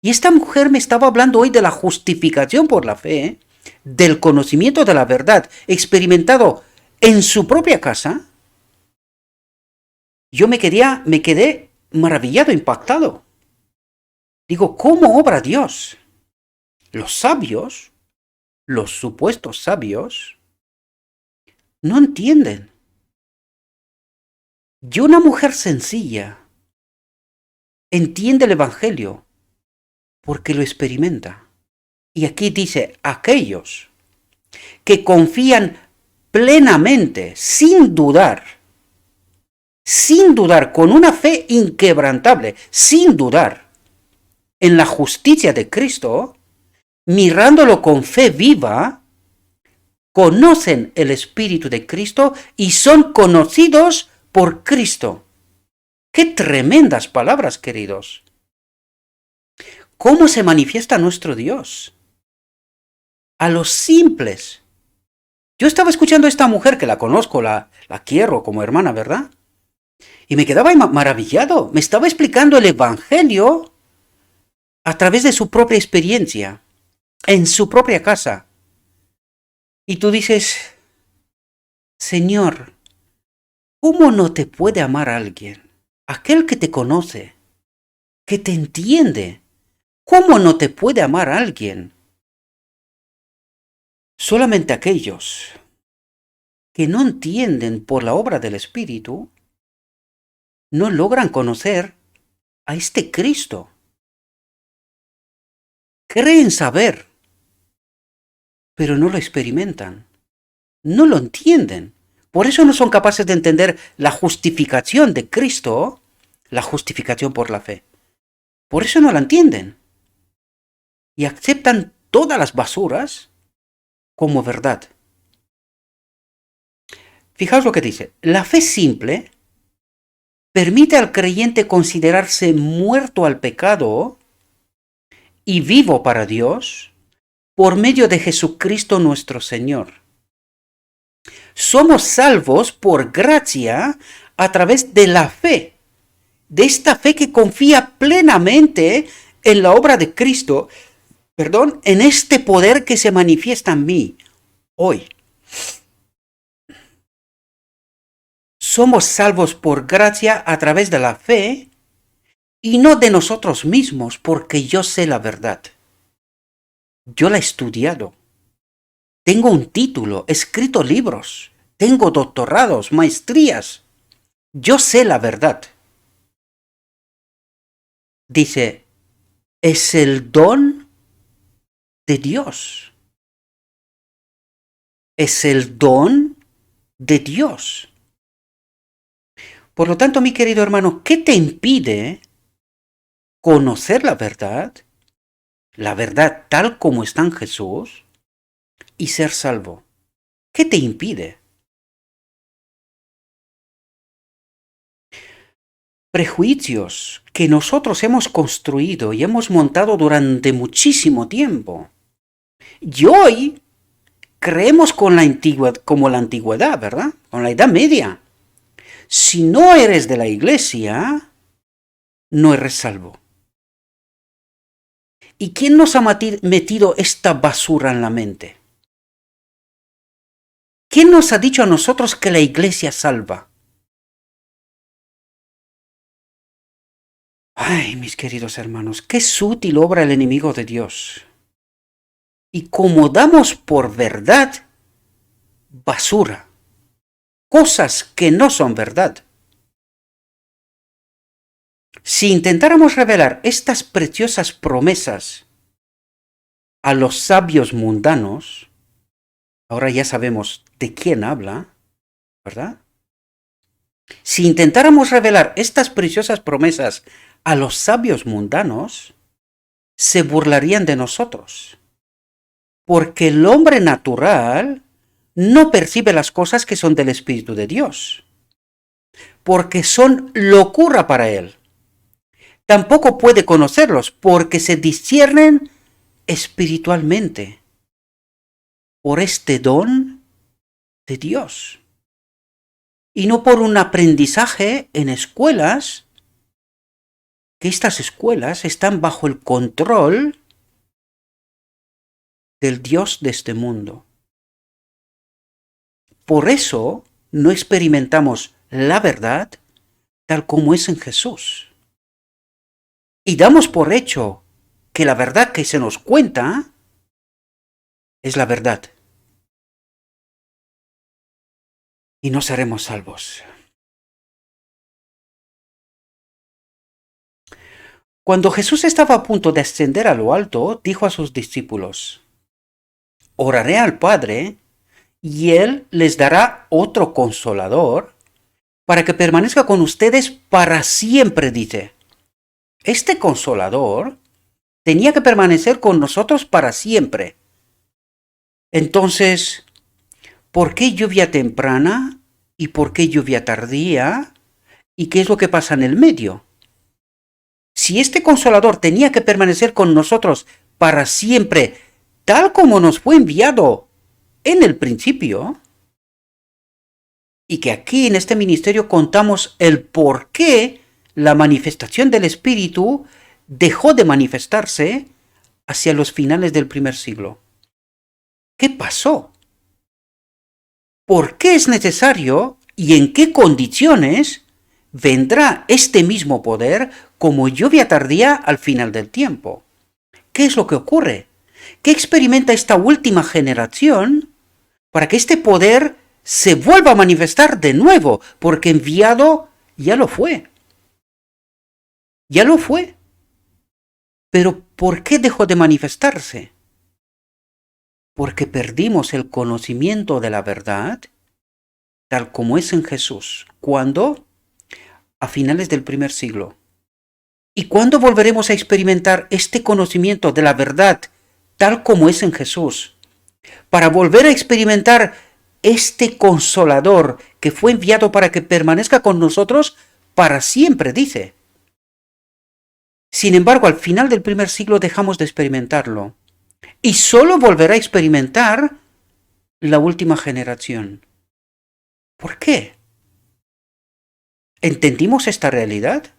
Y esta mujer me estaba hablando hoy de la justificación por la fe, del conocimiento de la verdad experimentado en su propia casa. Yo me quedé maravillado, impactado. Digo, ¿cómo obra Dios? Los sabios, los supuestos sabios, No entienden. Y una mujer sencilla entiende el Evangelio porque lo experimenta. Y aquí dice, aquellos que confían plenamente, sin dudar, con una fe inquebrantable, sin dudar, en la justicia de Cristo, mirándolo con fe viva, conocen el Espíritu de Cristo y son conocidos por Cristo. ¡Qué tremendas palabras, queridos! ¿Cómo se manifiesta nuestro Dios? A los simples. Yo estaba escuchando a esta mujer que la conozco, la quiero como hermana, ¿verdad? Y me quedaba maravillado. Me estaba explicando el Evangelio a través de su propia experiencia, en su propia casa. Y tú dices, Señor, ¿cómo no te puede amar alguien? Aquel que te conoce, que te entiende. ¿Cómo no te puede amar alguien? Solamente aquellos que no entienden por la obra del Espíritu no logran conocer a este Cristo. Creen saber, pero no lo experimentan. No lo entienden. Por eso no son capaces de entender la justificación de Cristo, la justificación por la fe. Por eso no la entienden. Y aceptan todas las basuras como verdad. Fijaos lo que dice. La fe simple permite al creyente considerarse muerto al pecado y vivo para Dios por medio de Jesucristo nuestro Señor. Somos salvos por gracia a través de la fe, de esta fe que confía plenamente en la obra de Cristo, en este poder que se manifiesta en mí hoy. Somos salvos por gracia a través de la fe y no de nosotros mismos, porque yo sé la verdad. Yo la he estudiado. Tengo un título, he escrito libros, tengo doctorados, maestrías. Yo sé la verdad. Dice, es el don de Dios. Es el don de Dios. Por lo tanto, mi querido hermano, ¿qué te impide conocer la verdad tal como está en Jesús, y ser salvo? ¿Qué te impide? Prejuicios que nosotros hemos construido y hemos montado durante muchísimo tiempo. Y hoy creemos como la antigüedad, ¿verdad? Con la Edad Media. Si no eres de la iglesia, no eres salvo. ¿Y quién nos ha metido esta basura en la mente? ¿Quién nos ha dicho a nosotros que la iglesia salva? Ay, mis queridos hermanos, qué sutil obra el enemigo de Dios. Y como damos por verdad basura, cosas que no son verdad. Si intentáramos revelar estas preciosas promesas a los sabios mundanos, ahora ya sabemos de quién habla, ¿verdad? Si intentáramos revelar estas preciosas promesas a los sabios mundanos, se burlarían de nosotros. Porque el hombre natural no percibe las cosas que son del Espíritu de Dios, porque son locura para él. Tampoco puede conocerlos, porque se disciernen espiritualmente por este don de Dios. Y no por un aprendizaje en escuelas, que estas escuelas están bajo el control del Dios de este mundo. Por eso no experimentamos la verdad tal como es en Jesús. Y damos por hecho que la verdad que se nos cuenta es la verdad. y no seremos salvos. Cuando Jesús estaba a punto de ascender a lo alto, dijo a sus discípulos: oraré al Padre, y Él les dará otro consolador para que permanezca con ustedes para siempre, dice. Este consolador tenía que permanecer con nosotros para siempre. Entonces, ¿por qué lluvia temprana? ¿Y por qué lluvia tardía? ¿Y qué es lo que pasa en el medio? Si este consolador tenía que permanecer con nosotros para siempre, tal como nos fue enviado en el principio, y que aquí en este ministerio contamos el por qué la manifestación del Espíritu dejó de manifestarse hacia los finales del primer siglo. ¿Qué pasó? ¿Por qué es necesario y en qué condiciones vendrá este mismo poder como lluvia tardía al final del tiempo? ¿Qué es lo que ocurre? ¿Qué experimenta esta última generación para que este poder se vuelva a manifestar de nuevo? Porque enviado ya lo fue. Ya lo fue. Pero ¿por qué dejó de manifestarse? Porque perdimos el conocimiento de la verdad, tal como es en Jesús. ¿Cuándo? A finales del primer siglo. ¿Y cuándo volveremos a experimentar este conocimiento de la verdad, tal como es en Jesús? Para volver a experimentar este consolador que fue enviado para que permanezca con nosotros para siempre, dice. Sin embargo, al final del primer siglo dejamos de experimentarlo. Y solo volverá a experimentar la última generación. ¿Por qué? ¿Entendimos esta realidad?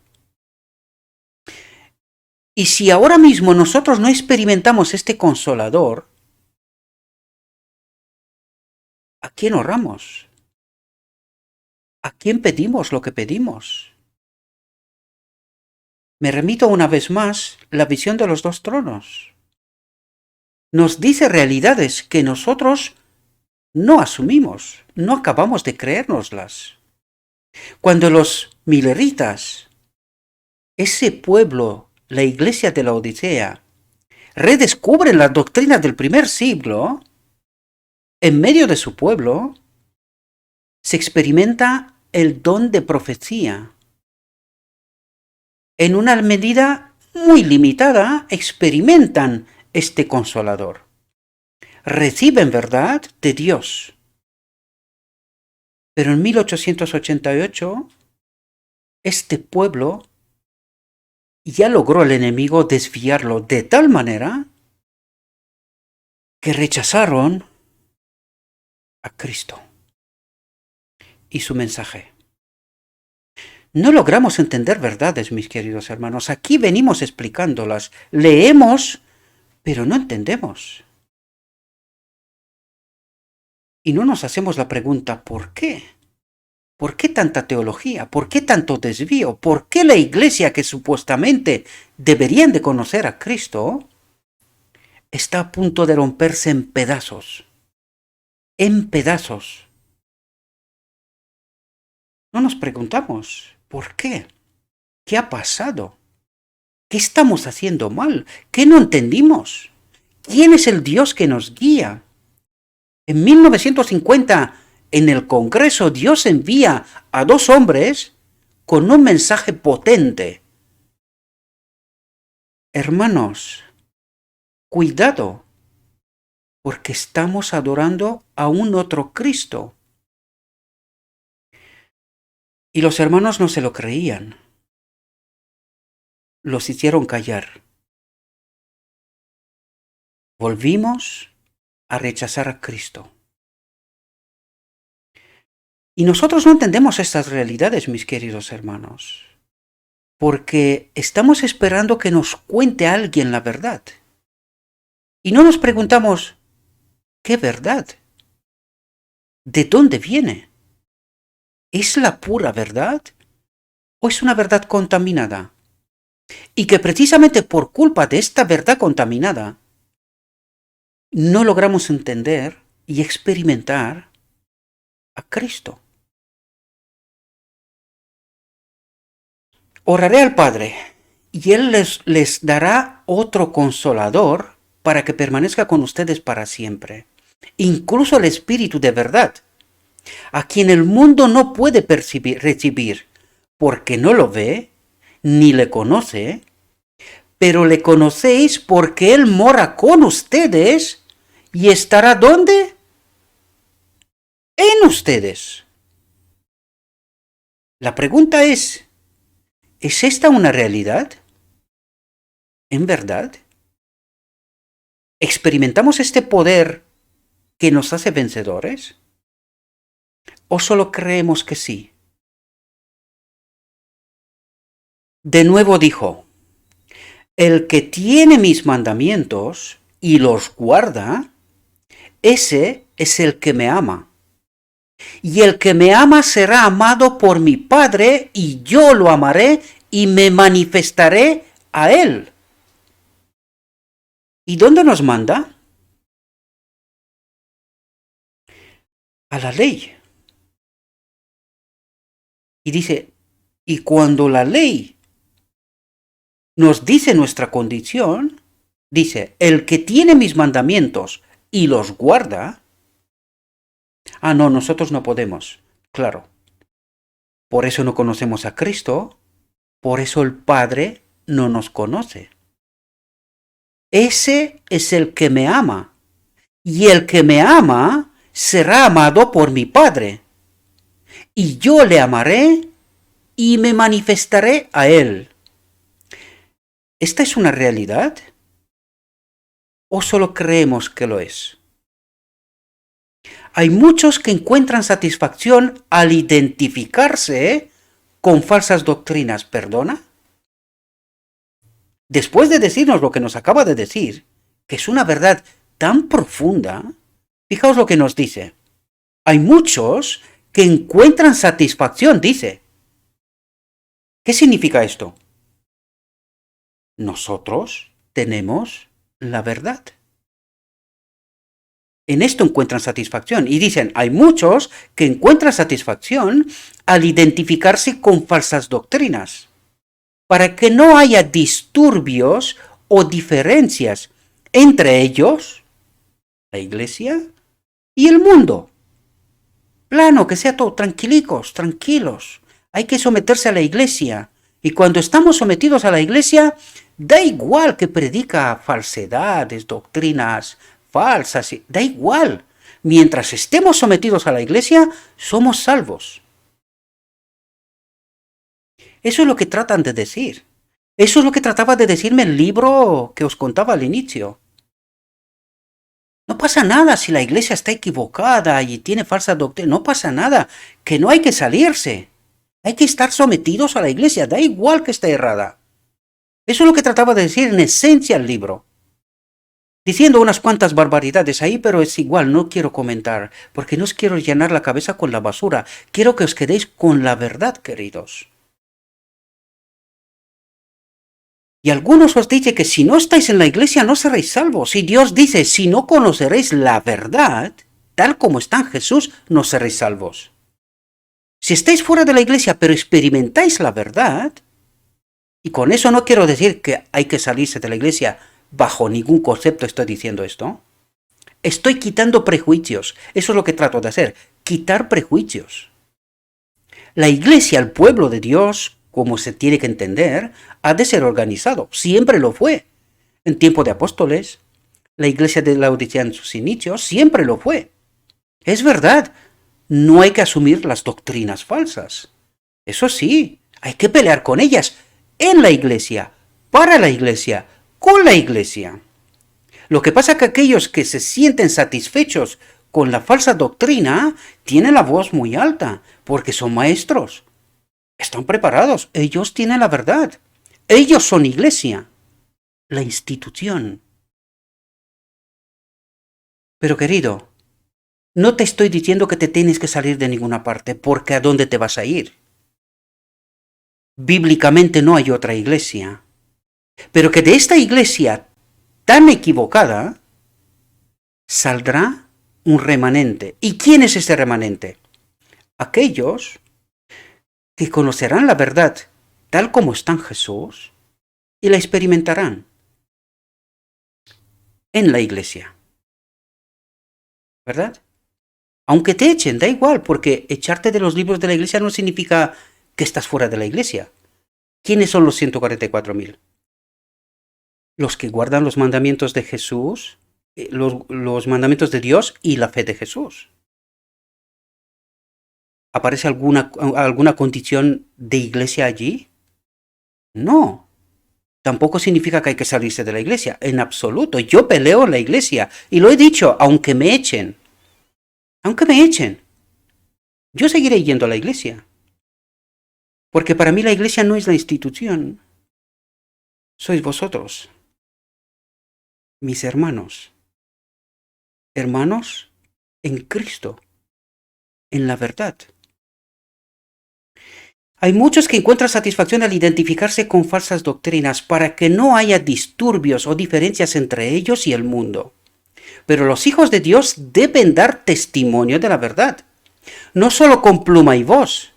Y si ahora mismo nosotros no experimentamos este consolador, ¿a quién oramos? ¿A quién pedimos lo que pedimos? Me remito una vez más a la visión de los dos tronos. Nos dice realidades que nosotros no asumimos, no acabamos de creérnoslas. Cuando los mileritas, ese pueblo, la iglesia de la Odisea, redescubren las doctrinas del primer siglo, en medio de su pueblo, se experimenta el don de profecía. En una medida muy limitada experimentan este consolador. Reciben verdad de Dios. Pero en 1888, este pueblo ya logró el enemigo desviarlo de tal manera que rechazaron a Cristo y su mensaje. No logramos entender verdades, mis queridos hermanos. Aquí venimos explicándolas. Leemos, pero no entendemos. Y no nos hacemos la pregunta, ¿por qué? ¿Por qué tanta teología? ¿Por qué tanto desvío? ¿Por qué la iglesia que supuestamente deberían de conocer a Cristo está a punto de romperse en pedazos? En pedazos. No nos preguntamos, ¿por qué? ¿Qué ha pasado? ¿Qué estamos haciendo mal? ¿Qué no entendimos? ¿Quién es el Dios que nos guía? En 1950, en el Congreso, Dios envía a dos hombres con un mensaje potente. Hermanos, cuidado, porque estamos adorando a un otro Cristo. Y los hermanos no se lo creían. Los hicieron callar. Volvimos a rechazar a Cristo. Y nosotros no entendemos estas realidades, mis queridos hermanos, porque estamos esperando que nos cuente alguien la verdad. Y no nos preguntamos, ¿qué verdad? ¿De dónde viene? ¿Es la pura verdad o es una verdad contaminada? Y que precisamente por culpa de esta verdad contaminada, no logramos entender y experimentar a Cristo. Oraré al Padre, y Él les dará otro consolador para que permanezca con ustedes para siempre. Incluso el Espíritu de verdad, a quien el mundo no puede recibir, porque no lo ve, ni le conoce, pero le conocéis porque Él mora con ustedes y estará ¿dónde? En ustedes. La pregunta ¿es esta una realidad? ¿En verdad? ¿Experimentamos este poder que nos hace vencedores? ¿O solo creemos que sí? De nuevo dijo, el que tiene mis mandamientos y los guarda, ese es el que me ama. Y el que me ama será amado por mi Padre, y yo lo amaré y me manifestaré a él. ¿Y dónde nos manda? A la ley. Y dice, y cuando la ley nos dice nuestra condición, dice, el que tiene mis mandamientos y los guarda, no, nosotros no podemos, claro. Por eso no conocemos a Cristo, por eso el Padre no nos conoce. Ese es el que me ama, y el que me ama será amado por mi Padre, y yo le amaré y me manifestaré a él. ¿Esta es una realidad? ¿O solo creemos que lo es? Hay muchos que encuentran satisfacción al identificarse con falsas doctrinas, ¿perdona? Después de decirnos lo que nos acaba de decir, que es una verdad tan profunda, fijaos lo que nos dice. Hay muchos que encuentran satisfacción, dice. ¿Qué significa esto? Nosotros tenemos la verdad. En esto encuentran satisfacción. Y dicen, hay muchos que encuentran satisfacción al identificarse con falsas doctrinas, para que no haya disturbios o diferencias entre ellos, la iglesia, y el mundo. Plano, que sea todo tranquilos. Hay que someterse a la iglesia. Y cuando estamos sometidos a la iglesia, da igual que predica falsedades, doctrinas falsas, da igual. Mientras estemos sometidos a la iglesia, somos salvos. Eso es lo que tratan de decir. Eso es lo que trataba de decirme el libro que os contaba al inicio. No pasa nada si la iglesia está equivocada y tiene falsa doctrina. No pasa nada, que no hay que salirse. Hay que estar sometidos a la iglesia, da igual que esté errada. Eso es lo que trataba de decir en esencia el libro. Diciendo unas cuantas barbaridades ahí, pero es igual, no quiero comentar, porque no os quiero llenar la cabeza con la basura. Quiero que os quedéis con la verdad, queridos. Y algunos os dicen que si no estáis en la iglesia no seréis salvos. Y Dios dice, si no conoceréis la verdad, tal como está en Jesús, no seréis salvos. Si estáis fuera de la iglesia pero experimentáis la verdad, y con eso no quiero decir que hay que salirse de la iglesia, bajo ningún concepto estoy diciendo esto. Estoy quitando prejuicios, eso es lo que trato de hacer, quitar prejuicios. La iglesia, el pueblo de Dios, como se tiene que entender, ha de ser organizado, siempre lo fue. En tiempo de apóstoles, la iglesia de Laodicea en sus inicios, siempre lo fue. Es verdad, no hay que asumir las doctrinas falsas. Eso sí, hay que pelear con ellas, en la iglesia, para la iglesia, con la iglesia. Lo que pasa es que aquellos que se sienten satisfechos con la falsa doctrina tienen la voz muy alta, porque son maestros. Están preparados, ellos tienen la verdad. Ellos son iglesia, la institución. Pero querido, no te estoy diciendo que te tienes que salir de ninguna parte, porque ¿a dónde te vas a ir? Bíblicamente no hay otra iglesia. Pero que de esta iglesia tan equivocada saldrá un remanente. ¿Y quién es ese remanente? Aquellos que conocerán la verdad tal como está en Jesús y la experimentarán en la iglesia. ¿Verdad? Aunque te echen, da igual, porque echarte de los libros de la iglesia no significa que estás fuera de la iglesia. ¿Quiénes son los 144.000? Los que guardan los mandamientos de Jesús, los mandamientos de Dios y la fe de Jesús. ¿Aparece alguna condición de iglesia allí? No. Tampoco significa que hay que salirse de la iglesia, en absoluto. Yo peleo en la iglesia y lo he dicho, aunque me echen. Aunque me echen, yo seguiré yendo a la iglesia. Porque para mí la iglesia no es la institución. Sois vosotros, mis hermanos. Hermanos en Cristo, en la verdad. Hay muchos que encuentran satisfacción al identificarse con falsas doctrinas para que no haya disturbios o diferencias entre ellos y el mundo. Pero los hijos de Dios deben dar testimonio de la verdad, no solo con pluma y voz,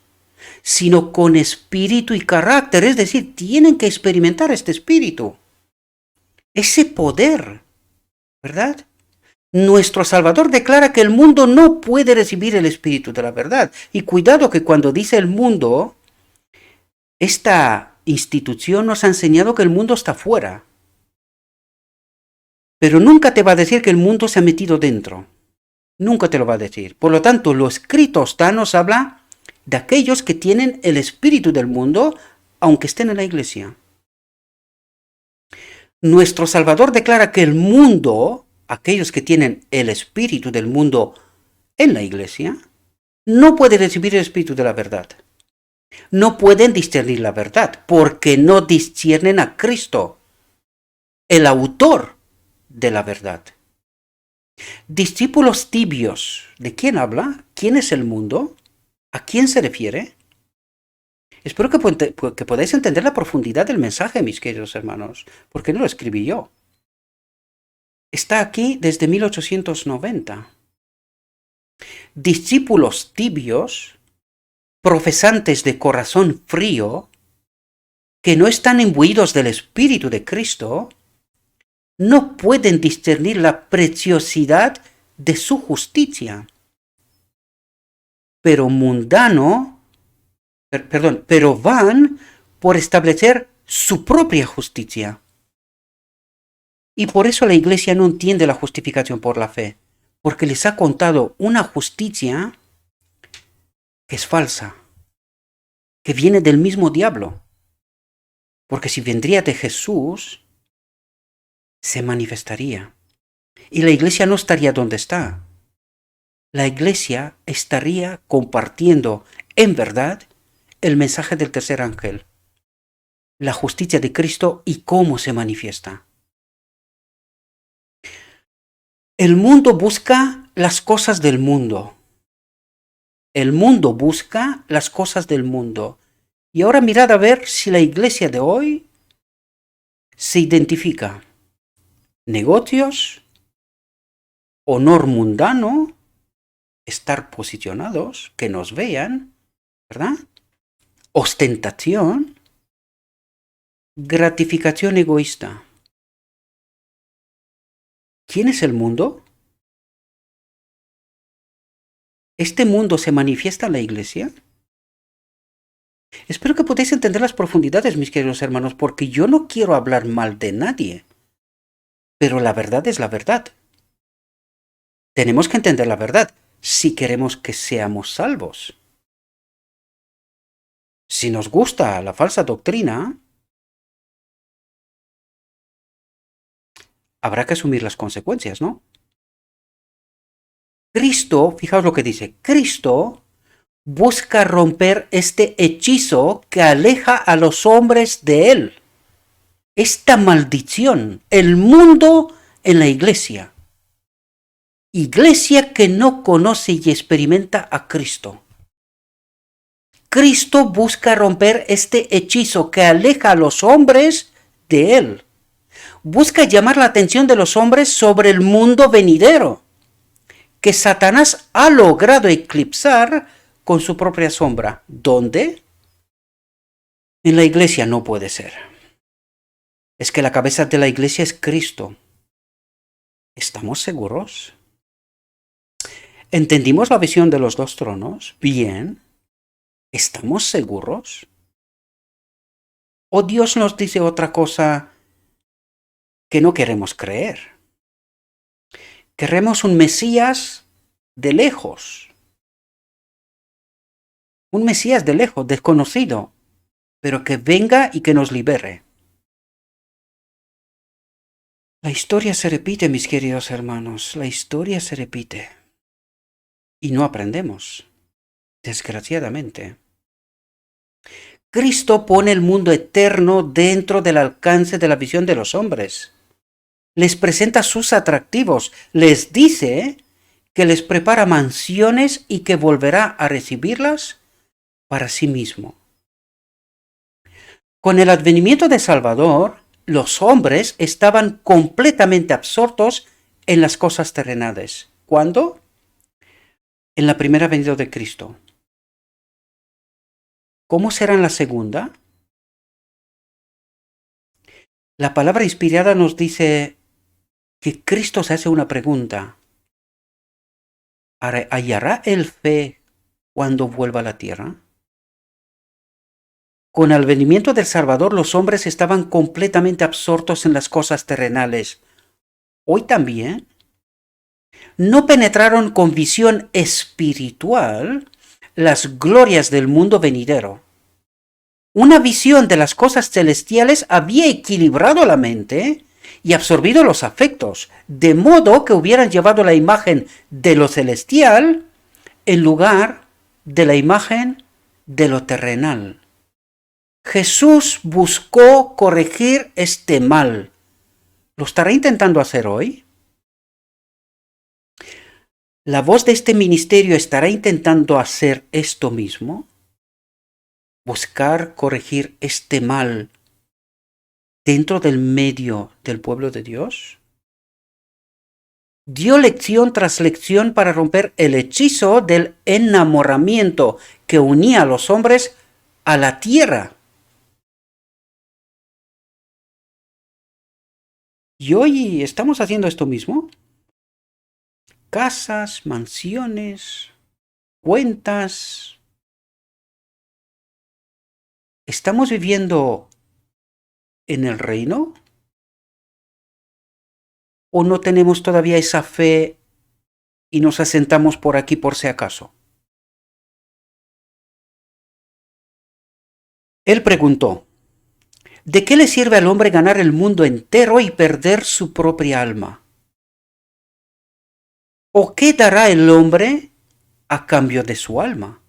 sino con espíritu y carácter, es decir, tienen que experimentar este espíritu, ese poder, ¿verdad? Nuestro Salvador declara que el mundo no puede recibir el espíritu de la verdad. Y cuidado que cuando dice el mundo, esta institución nos ha enseñado que el mundo está fuera. Pero nunca te va a decir que el mundo se ha metido dentro. Nunca te lo va a decir. Por lo tanto, lo escrito está nos habla de aquellos que tienen el espíritu del mundo, aunque estén en la iglesia. Nuestro Salvador declara que el mundo, aquellos que tienen el espíritu del mundo en la iglesia, no puede recibir el espíritu de la verdad. No pueden discernir la verdad, porque no disciernen a Cristo, el autor de la verdad. Discípulos tibios, ¿de quién habla? ¿Quién es el mundo? ¿A quién se refiere? Espero que podáis entender la profundidad del mensaje, mis queridos hermanos, porque no lo escribí yo. Está aquí desde 1890. Discípulos tibios, profesantes de corazón frío, que no están imbuidos del Espíritu de Cristo, no pueden discernir la preciosidad de su justicia. Pero van por establecer su propia justicia. Y por eso la iglesia no entiende la justificación por la fe, porque les ha contado una justicia que es falsa, que viene del mismo diablo. Porque si vendría de Jesús, se manifestaría. Y la iglesia no estaría donde está. La iglesia estaría compartiendo en verdad el mensaje del tercer ángel, la justicia de Cristo y cómo se manifiesta. El mundo busca las cosas del mundo. El mundo busca las cosas del mundo. Y ahora mirad a ver si la iglesia de hoy se identifica. Negocios, honor mundano, estar posicionados, que nos vean, ¿verdad? Ostentación, gratificación egoísta. ¿Quién es el mundo? ¿Este mundo se manifiesta en la iglesia? Espero que podáis entender las profundidades, mis queridos hermanos, porque yo no quiero hablar mal de nadie. Pero la verdad es la verdad. Tenemos que entender la verdad si queremos que seamos salvos. Si nos gusta la falsa doctrina, habrá que asumir las consecuencias, ¿no? Cristo, fijaos lo que dice, Cristo busca romper este hechizo que aleja a los hombres de Él. Esta maldición, el mundo en la iglesia. Iglesia que no conoce y experimenta a Cristo. Cristo busca romper este hechizo que aleja a los hombres de Él. Busca llamar la atención de los hombres sobre el mundo venidero, que Satanás ha logrado eclipsar con su propia sombra. ¿Dónde? En la iglesia no puede ser. Es que la cabeza de la iglesia es Cristo. ¿Estamos seguros? ¿Entendimos la visión de los dos tronos? Bien. ¿Estamos seguros? ¿O Dios nos dice otra cosa que no queremos creer? Queremos un Mesías de lejos. Un Mesías de lejos, desconocido, pero que venga y que nos libere. La historia se repite, mis queridos hermanos, la historia se repite. Y no aprendemos, desgraciadamente. Cristo pone el mundo eterno dentro del alcance de la visión de los hombres. Les presenta sus atractivos, les dice que les prepara mansiones y que volverá a recibirlas para sí mismo. Con el advenimiento de Salvador, los hombres estaban completamente absortos en las cosas terrenales. ¿Cuándo? En la primera venida de Cristo. ¿Cómo será en la segunda? La palabra inspirada nos dice que Cristo se hace una pregunta. ¿Hallará él fe cuando vuelva a la tierra? Con el advenimiento del Salvador, los hombres estaban completamente absortos en las cosas terrenales. Hoy también no penetraron con visión espiritual las glorias del mundo venidero. Una visión de las cosas celestiales había equilibrado la mente y absorbido los afectos, de modo que hubieran llevado la imagen de lo celestial en lugar de la imagen de lo terrenal. Jesús buscó corregir este mal. ¿Lo estará intentando hacer hoy? ¿La voz de este ministerio estará intentando hacer esto mismo? ¿Buscar corregir este mal dentro del medio del pueblo de Dios? Dio lección tras lección para romper el hechizo del enamoramiento que unía a los hombres a la tierra. ¿Y hoy estamos haciendo esto mismo? Casas, mansiones, cuentas. ¿Estamos viviendo en el reino? ¿O no tenemos todavía esa fe y nos asentamos por aquí por si acaso? Él preguntó, ¿de qué le sirve al hombre ganar el mundo entero y perder su propia alma? ¿O qué dará el hombre a cambio de su alma?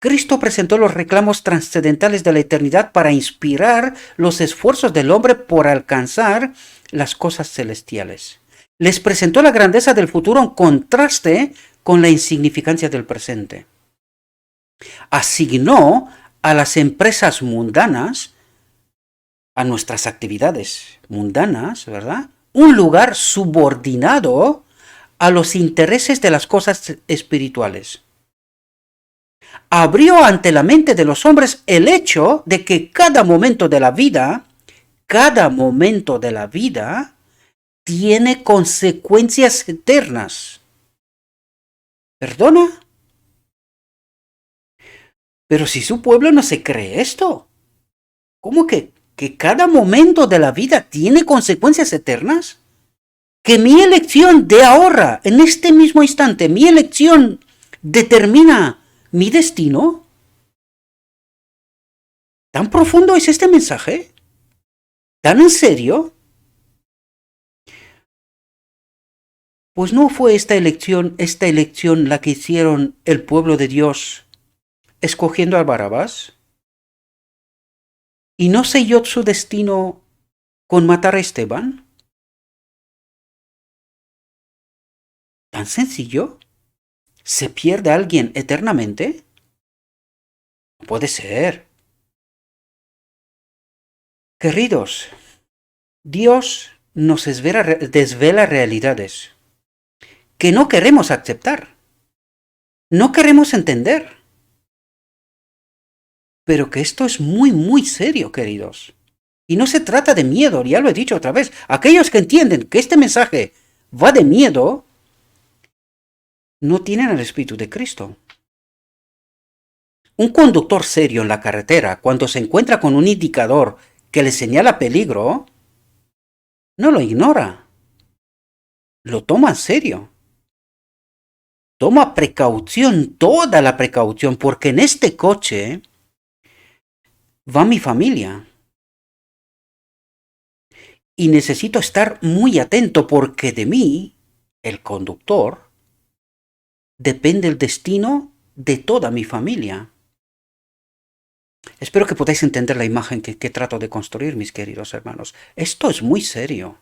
Cristo presentó los reclamos trascendentales de la eternidad para inspirar los esfuerzos del hombre por alcanzar las cosas celestiales. Les presentó la grandeza del futuro en contraste con la insignificancia del presente. Asignó a las empresas mundanas, a nuestras actividades mundanas, ¿verdad?, un lugar subordinado a los intereses de las cosas espirituales. Abrió ante la mente de los hombres el hecho de que cada momento de la vida tiene consecuencias eternas. ¿Perdona? Pero si su pueblo no se cree esto, ¿cómo que cada momento de la vida tiene consecuencias eternas? Que mi elección de ahora, en este mismo instante, mi elección determina mi destino. ¿Tan profundo es este mensaje? ¿Tan en serio? Pues no fue esta elección la que hicieron el pueblo de Dios escogiendo a Barrabás. ¿Y no selló su destino con matar a Esteban? ¿Tan sencillo? ¿Se pierde a alguien eternamente? No puede ser. Queridos, Dios nos desvela realidades que no queremos aceptar, no queremos entender. Pero que esto es muy, muy serio, queridos. Y no se trata de miedo, ya lo he dicho otra vez. Aquellos que entienden que este mensaje va de miedo, no tienen el Espíritu de Cristo. Un conductor serio en la carretera, cuando se encuentra con un indicador que le señala peligro, no lo ignora. Lo toma en serio. Toma precaución, toda la precaución, porque en este coche va mi familia. Y necesito estar muy atento porque de mí, el conductor, depende el destino de toda mi familia. Espero que podáis entender la imagen que trato de construir, mis queridos hermanos. Esto es muy serio.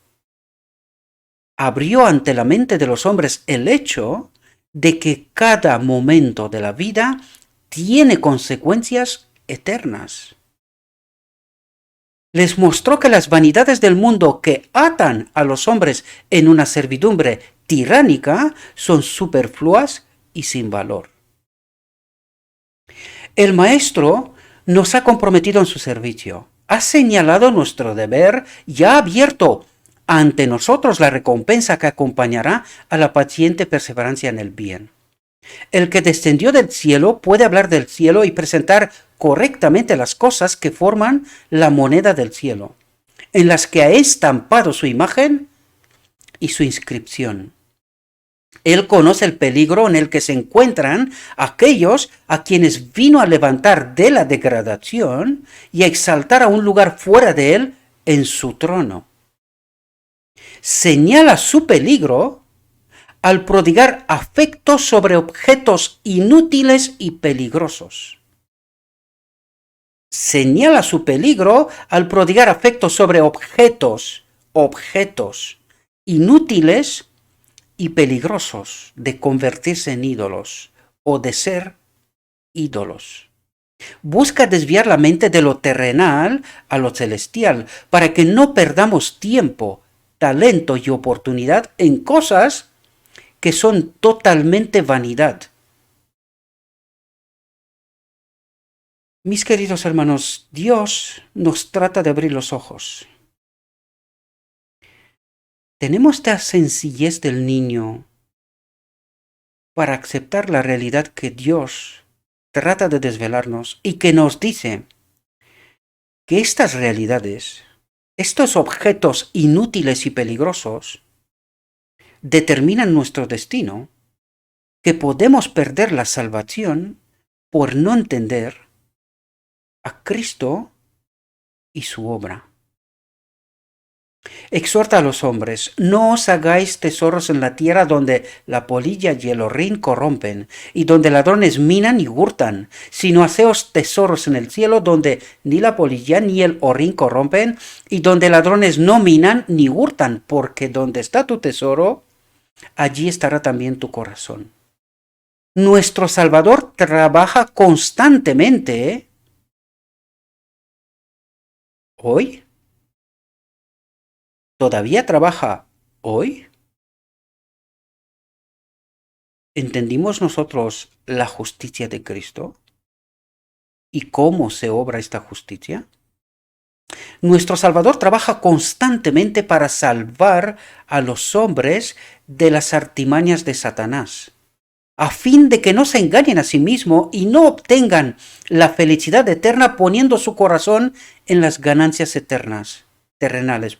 Abrió ante la mente de los hombres el hecho de que cada momento de la vida tiene consecuencias eternas. Les mostró que las vanidades del mundo que atan a los hombres en una servidumbre tiránica son superfluas y sin valor. El Maestro nos ha comprometido en su servicio, ha señalado nuestro deber y ha abierto ante nosotros la recompensa que acompañará a la paciente perseverancia en el bien. El que descendió del cielo puede hablar del cielo y presentar correctamente las cosas que forman la moneda del cielo, en las que ha estampado su imagen y su inscripción. Él conoce el peligro en el que se encuentran aquellos a quienes vino a levantar de la degradación y a exaltar a un lugar fuera de él en su trono. Señala su peligro al prodigar afecto sobre objetos inútiles y peligrosos. Señala su peligro al prodigar afecto sobre objetos inútiles y peligrosos de convertirse en ídolos o de ser ídolos. Busca desviar la mente de lo terrenal a lo celestial para que no perdamos tiempo, talento y oportunidad en cosas que son totalmente vanidad. Mis queridos hermanos, Dios nos trata de abrir los ojos. Tenemos esta sencillez del niño para aceptar la realidad que Dios trata de desvelarnos y que nos dice que estas realidades, estos objetos inútiles y peligrosos, determinan nuestro destino, que podemos perder la salvación por no entender a Cristo y su obra. Exhorta a los hombres, no os hagáis tesoros en la tierra donde la polilla y el horrín corrompen, y donde ladrones minan y hurtan, sino haceos tesoros en el cielo donde ni la polilla ni el horrín corrompen, y donde ladrones no minan ni hurtan, porque donde está tu tesoro, allí estará también tu corazón. Nuestro Salvador trabaja constantemente. Hoy ¿todavía trabaja hoy? ¿Entendimos nosotros la justicia de Cristo? ¿Y cómo se obra esta justicia? Nuestro Salvador trabaja constantemente para salvar a los hombres de las artimañas de Satanás, a fin de que no se engañen a sí mismos y no obtengan la felicidad eterna poniendo su corazón en las ganancias terrenales.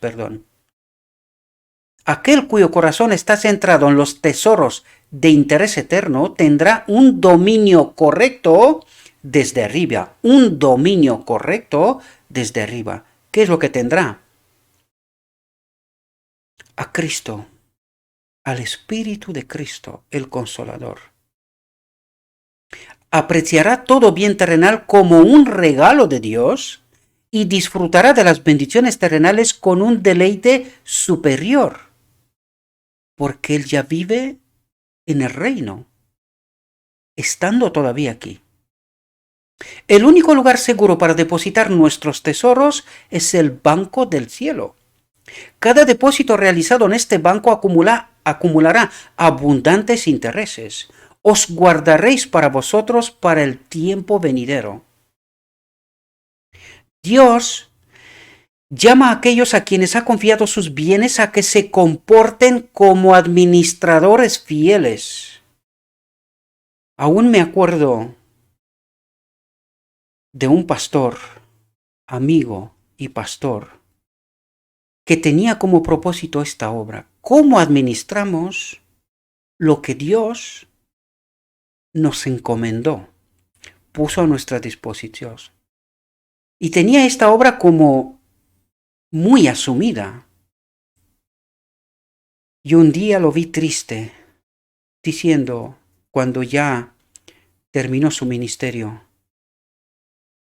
Aquel cuyo corazón está centrado en los tesoros de interés eterno tendrá un dominio correcto desde arriba. Un dominio correcto desde arriba. ¿Qué es lo que tendrá? A Cristo, al Espíritu de Cristo, el Consolador. Apreciará todo bien terrenal como un regalo de Dios y disfrutará de las bendiciones terrenales con un deleite superior, porque Él ya vive en el reino, estando todavía aquí. El único lugar seguro para depositar nuestros tesoros es el banco del cielo. Cada depósito realizado en este banco acumulará abundantes intereses. Os guardaréis para vosotros para el tiempo venidero. Dios llama a aquellos a quienes ha confiado sus bienes a que se comporten como administradores fieles. Aún me acuerdo de un pastor, amigo y pastor, que tenía como propósito esta obra. ¿Cómo administramos lo que Dios nos encomendó, puso a nuestra disposición? Y tenía esta obra como muy asumida. Y un día lo vi triste, diciendo, cuando ya terminó su ministerio: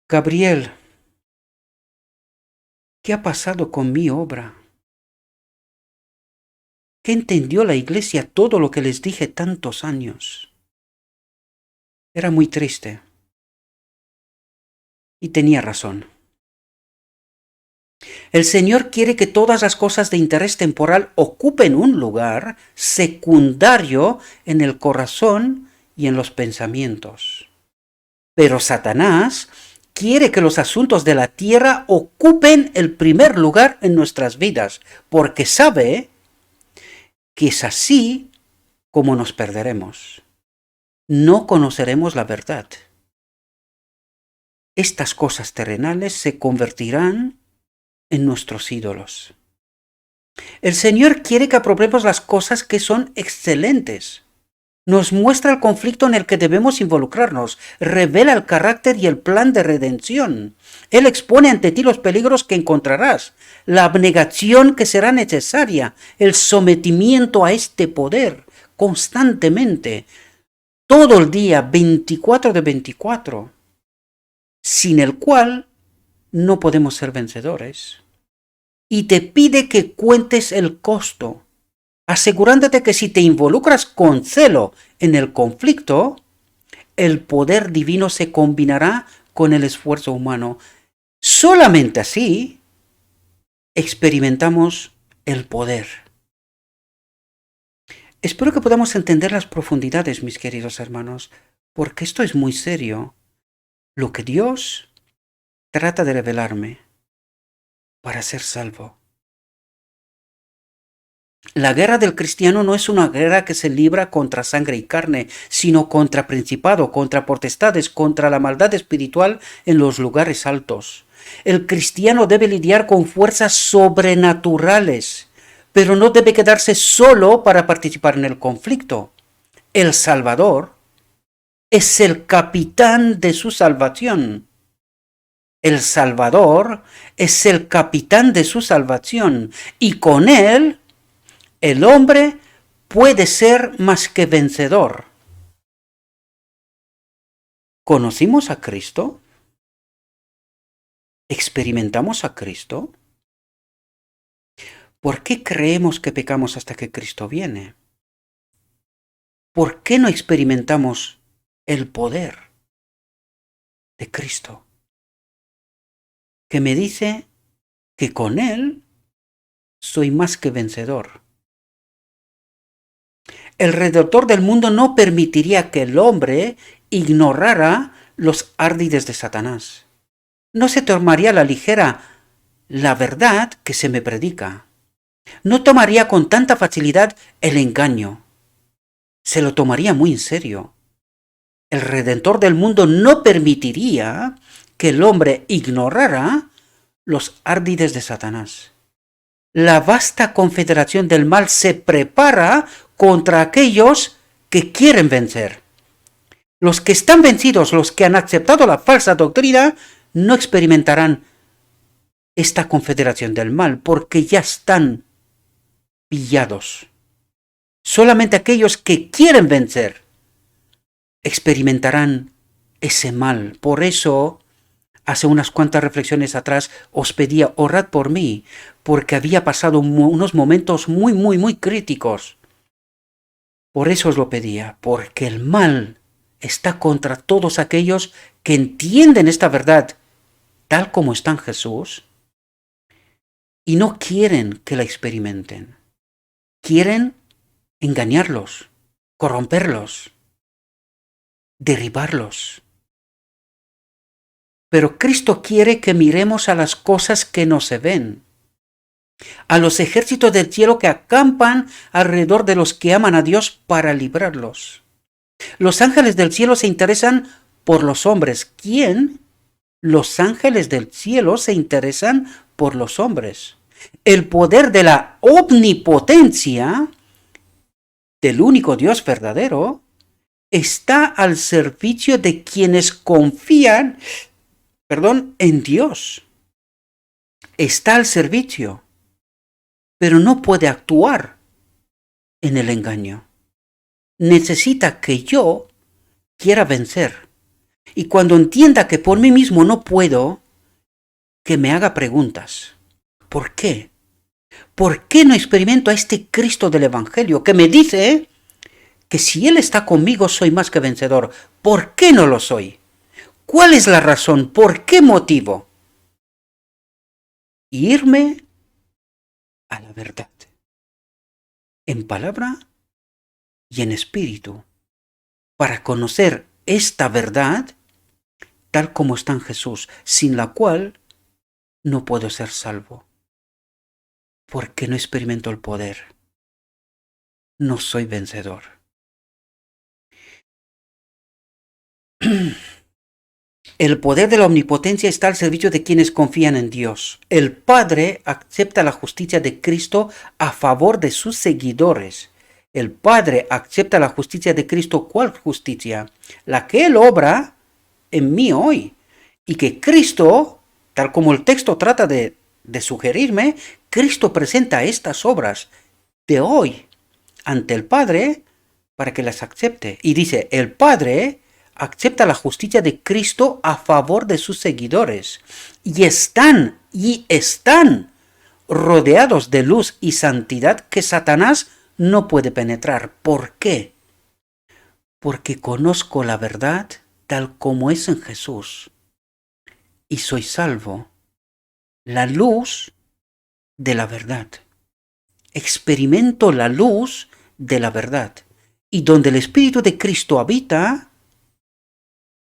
Gabriel, ¿qué ha pasado con mi obra? ¿Qué entendió la iglesia todo lo que les dije tantos años? Era muy triste. Y tenía razón. El Señor quiere que todas las cosas de interés temporal ocupen un lugar secundario en el corazón y en los pensamientos. Pero Satanás quiere que los asuntos de la tierra ocupen el primer lugar en nuestras vidas, porque sabe que es así como nos perderemos. No conoceremos la verdad. Estas cosas terrenales se convertirán en nuestros ídolos. El Señor quiere que aprobemos las cosas que son excelentes. Nos muestra el conflicto en el que debemos involucrarnos, revela el carácter y el plan de redención. Él expone ante ti los peligros que encontrarás, la abnegación que será necesaria, el sometimiento a este poder constantemente, todo el día, 24 de 24, sin el cual no podemos ser vencedores. Y te pide que cuentes el costo, asegurándote que si te involucras con celo en el conflicto, el poder divino se combinará con el esfuerzo humano. Solamente así experimentamos el poder. Espero que podamos entender las profundidades, mis queridos hermanos, porque esto es muy serio. Lo que Dios trata de revelarme para ser salvo. La guerra del cristiano no es una guerra que se libra contra sangre y carne, sino contra principado, contra potestades, contra la maldad espiritual en los lugares altos. El cristiano debe lidiar con fuerzas sobrenaturales, pero no debe quedarse solo para participar en el conflicto. El Salvador es el capitán de su salvación. El Salvador es el capitán de su salvación, y con él el hombre puede ser más que vencedor. ¿Conocimos a Cristo? ¿Experimentamos a Cristo? ¿Por qué creemos que pecamos hasta que Cristo viene? ¿Por qué no experimentamos el poder de Cristo, que me dice que con Él soy más que vencedor? El Redentor del mundo no permitiría que el hombre ignorara los ardides de Satanás. No se tomaría a la ligera la verdad que se me predica. No tomaría con tanta facilidad el engaño. Se lo tomaría muy en serio. El Redentor del mundo no permitiría que el hombre ignorara los ardides de Satanás. La vasta confederación del mal se prepara contra aquellos que quieren vencer. Los que están vencidos, los que han aceptado la falsa doctrina, no experimentarán esta confederación del mal porque ya están pillados. Solamente aquellos que quieren vencer experimentarán ese mal. Por eso, hace unas cuantas reflexiones atrás, os pedía, orad por mí, porque había pasado unos momentos muy críticos. Por eso os lo pedía, porque el mal está contra todos aquellos que entienden esta verdad tal como está en Jesús y no quieren que la experimenten. Quieren engañarlos, corromperlos, derribarlos. Pero Cristo quiere que miremos a las cosas que no se ven, a los ejércitos del cielo que acampan alrededor de los que aman a Dios para librarlos. Los ángeles del cielo se interesan por los hombres. ¿Quién? Los ángeles del cielo se interesan por los hombres. El poder de la omnipotencia del único Dios verdadero está al servicio de quienes confían, en Dios. Está al servicio, pero no puede actuar en el engaño. Necesita que yo quiera vencer. Y cuando entienda que por mí mismo no puedo, que me haga preguntas. ¿Por qué? ¿Por qué no experimento a este Cristo del Evangelio que me dice que si Él está conmigo soy más que vencedor? ¿Por qué no lo soy? ¿Cuál es la razón? ¿Por qué motivo? Irme a la verdad, en palabra y en espíritu, para conocer esta verdad tal como está en Jesús, sin la cual no puedo ser salvo, porque no experimento el poder, no soy vencedor. El poder de la omnipotencia está al servicio de quienes confían en Dios. El Padre acepta la justicia de Cristo a favor de sus seguidores. El Padre acepta la justicia de Cristo. ¿Cuál justicia? La que Él obra en mí hoy. Y que Cristo, tal como el texto trata de sugerirme, Cristo presenta estas obras de hoy ante el Padre para que las acepte. Y dice, el Padre acepta la justicia de Cristo a favor de sus seguidores. Y están rodeados de luz y santidad que Satanás no puede penetrar. ¿Por qué? Porque conozco la verdad tal como es en Jesús. Y soy salvo. La luz de la verdad. Experimento la luz de la verdad. Y donde el Espíritu de Cristo habita,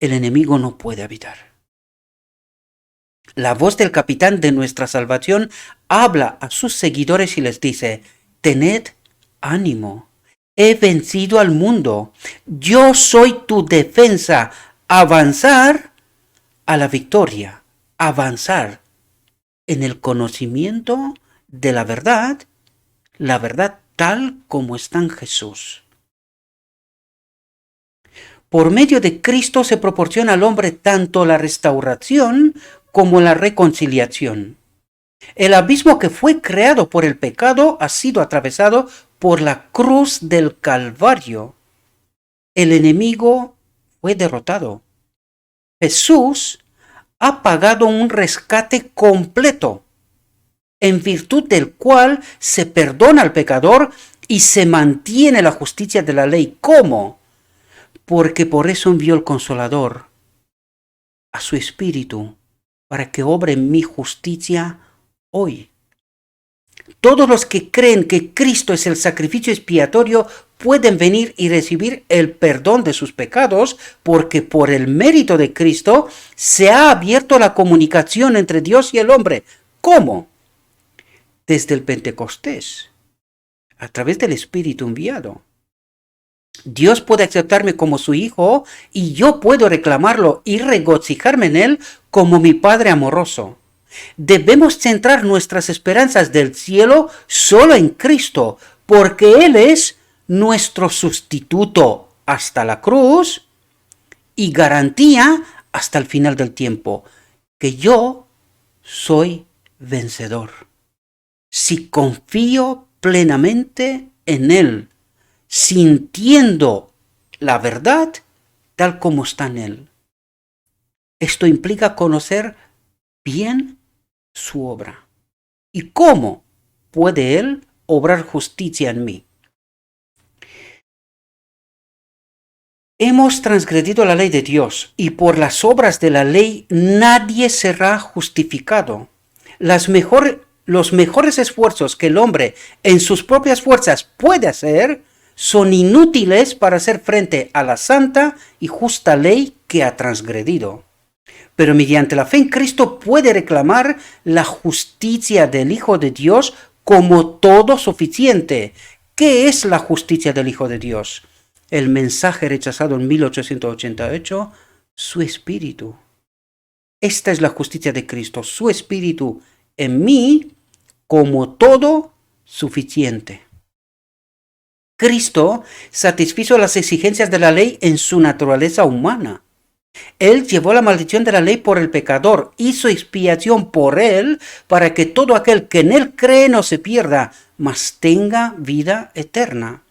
el enemigo no puede habitar. La voz del capitán de nuestra salvación habla a sus seguidores y les dice, tened ánimo, he vencido al mundo, yo soy tu defensa, avanzar a la victoria, avanzar en el conocimiento de la verdad tal como está en Jesús. Por medio de Cristo se proporciona al hombre tanto la restauración como la reconciliación. El abismo que fue creado por el pecado ha sido atravesado por la cruz del Calvario. El enemigo fue derrotado. Jesús ha pagado un rescate completo, en virtud del cual se perdona al pecador y se mantiene la justicia de la ley. ¿Cómo? Porque por eso envió el Consolador a su Espíritu, para que obre en mi justicia hoy. Todos los que creen que Cristo es el sacrificio expiatorio pueden venir y recibir el perdón de sus pecados, porque por el mérito de Cristo se ha abierto la comunicación entre Dios y el hombre. ¿Cómo? Desde el Pentecostés, a través del Espíritu enviado. Dios puede aceptarme como su hijo y yo puedo reclamarlo y regocijarme en él como mi Padre amoroso. Debemos centrar nuestras esperanzas del cielo solo en Cristo, porque Él es nuestro sustituto hasta la cruz y garantía hasta el final del tiempo, que yo soy vencedor. Si confío plenamente en Él, sintiendo la verdad tal como está en Él. Esto implica conocer bien su obra. ¿Y cómo puede Él obrar justicia en mí? Hemos transgredido la ley de Dios y por las obras de la ley nadie será justificado. Los mejores esfuerzos que el hombre en sus propias fuerzas puede hacer son inútiles para hacer frente a la santa y justa ley que ha transgredido. pero mediante la fe en Cristo puede reclamar la justicia del Hijo de Dios como todo suficiente. ¿Qué es la justicia del Hijo de Dios? El mensaje rechazado en 1888, su Espíritu. Esta es la justicia de Cristo, su Espíritu en mí como todo suficiente. Cristo satisfizo las exigencias de la ley en su naturaleza humana. Él llevó la maldición de la ley por el pecador, hizo expiación por él para que todo aquel que en él cree no se pierda, mas tenga vida eterna.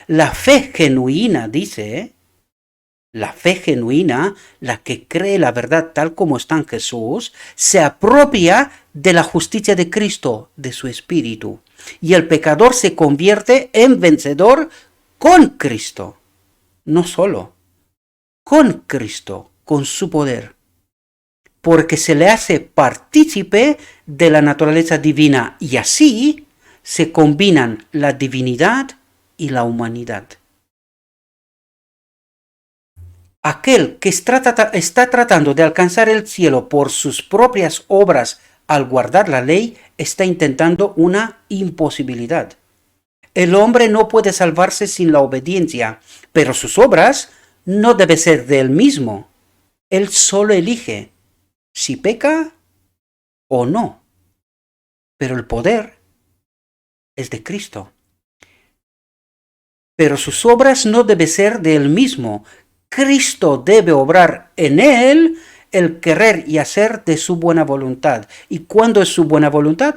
La fe genuina, dice, la fe genuina, la que cree la verdad tal como está en Jesús, se apropia de la justicia de Cristo, de su Espíritu. Y el pecador se convierte en vencedor con Cristo. No solo, con Cristo, con su poder. Porque se le hace partícipe de la naturaleza divina y así se combinan la divinidad y la humanidad. Aquel que está tratando de alcanzar el cielo por sus propias obras al guardar la ley está intentando una imposibilidad. El hombre no puede salvarse sin la obediencia, pero sus obras no deben ser de él mismo. Él solo elige si peca o no. Pero el poder es de Cristo. Pero sus obras no deben ser de él mismo. Cristo debe obrar en él el querer y hacer de su buena voluntad. ¿Y cuándo es su buena voluntad?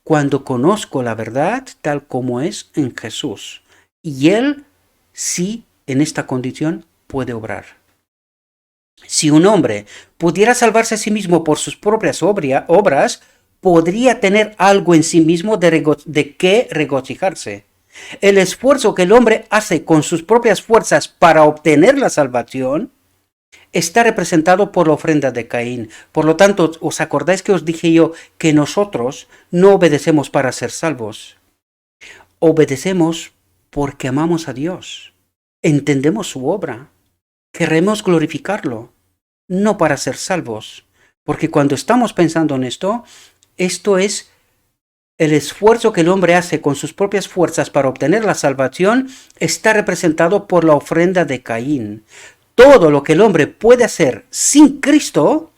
Cuando conozco la verdad tal como es en Jesús. Y él sí, en esta condición, puede obrar. Si un hombre pudiera salvarse a sí mismo por sus propias obras, podría tener algo en sí mismo de qué regocijarse. El esfuerzo que el hombre hace con sus propias fuerzas para obtener la salvación está representado por la ofrenda de Caín. Por lo tanto, ¿os acordáis que os dije yo que nosotros no obedecemos para ser salvos? Obedecemos porque amamos a Dios, entendemos su obra, queremos glorificarlo, no para ser salvos. Porque cuando estamos pensando en esto es el esfuerzo que el hombre hace con sus propias fuerzas para obtener la salvación está representado por la ofrenda de Caín. Todo lo que el hombre puede hacer sin Cristo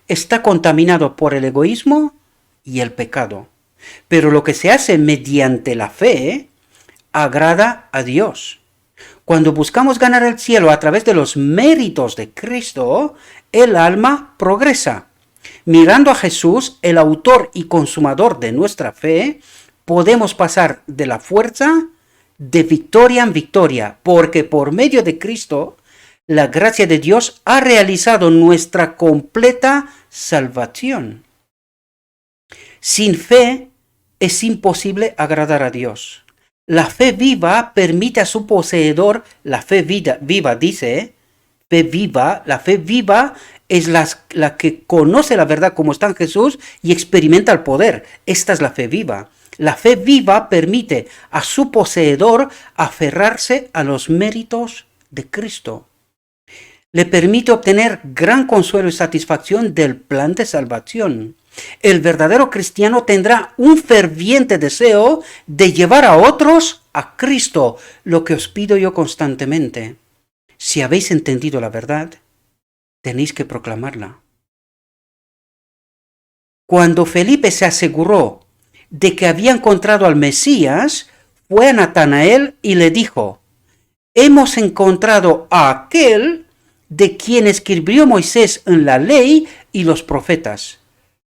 está contaminado por el egoísmo y el pecado. Pero lo que se hace mediante la fe agrada a Dios. Cuando buscamos ganar el cielo a través de los méritos de Cristo, el alma progresa. Mirando a Jesús, el autor y consumador de nuestra fe, podemos pasar de la fuerza de victoria en victoria, porque por medio de Cristo, la gracia de Dios ha realizado nuestra completa salvación. Sin fe es imposible agradar a Dios. La fe viva permite a su poseedor, la fe viva dice, la fe viva es la que conoce la verdad como está en Jesús y experimenta el poder. Esta es la fe viva. La fe viva permite a su poseedor aferrarse a los méritos de Cristo. Le permite obtener gran consuelo y satisfacción del plan de salvación. El verdadero cristiano tendrá un ferviente deseo de llevar a otros a Cristo, lo que os pido yo constantemente. Si habéis entendido la verdad, tenéis que proclamarla. Cuando Felipe se aseguró de que había encontrado al Mesías, fue a Natanael y le dijo: hemos encontrado a aquel de quien escribió Moisés en la ley y los profetas,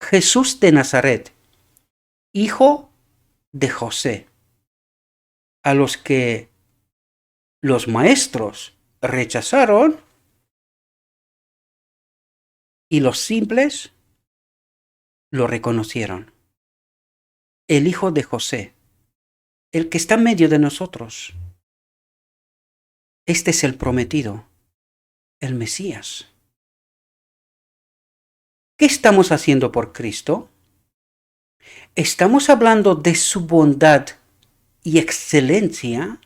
Jesús de Nazaret, hijo de José, a los que los maestros rechazaron y los simples lo reconocieron. El hijo de José, el que está en medio de nosotros. Este es el prometido, el Mesías. ¿Qué estamos haciendo por Cristo? ¿Estamos hablando de su bondad y excelencia,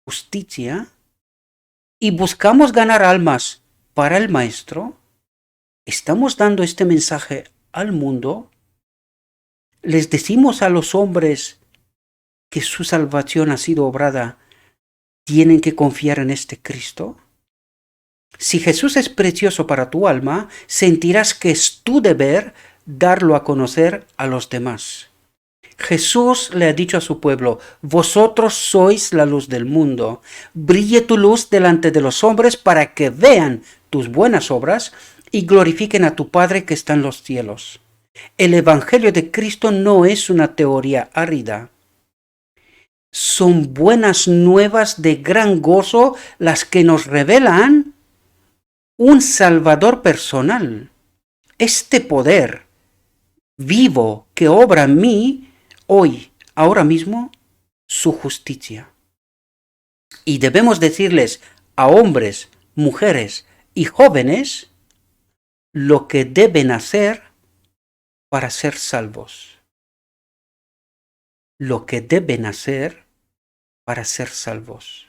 justicia, y buscamos ganar almas para el Maestro? ¿Estamos dando este mensaje al mundo? ¿Les decimos a los hombres que su salvación ha sido obrada? ¿Tienen que confiar en este Cristo? Si Jesús es precioso para tu alma, sentirás que es tu deber darlo a conocer a los demás. Jesús le ha dicho a su pueblo, vosotros sois la luz del mundo, brille tu luz delante de los hombres para que vean tus buenas obras y glorifiquen a tu Padre que está en los cielos. El Evangelio de Cristo no es una teoría árida. Son buenas nuevas de gran gozo las que nos revelan un Salvador personal. Este poder vivo que obra en mí hoy, ahora mismo, su justicia. Y debemos decirles a hombres, mujeres y jóvenes lo que deben hacer para ser salvos. Lo que deben hacer para ser salvos.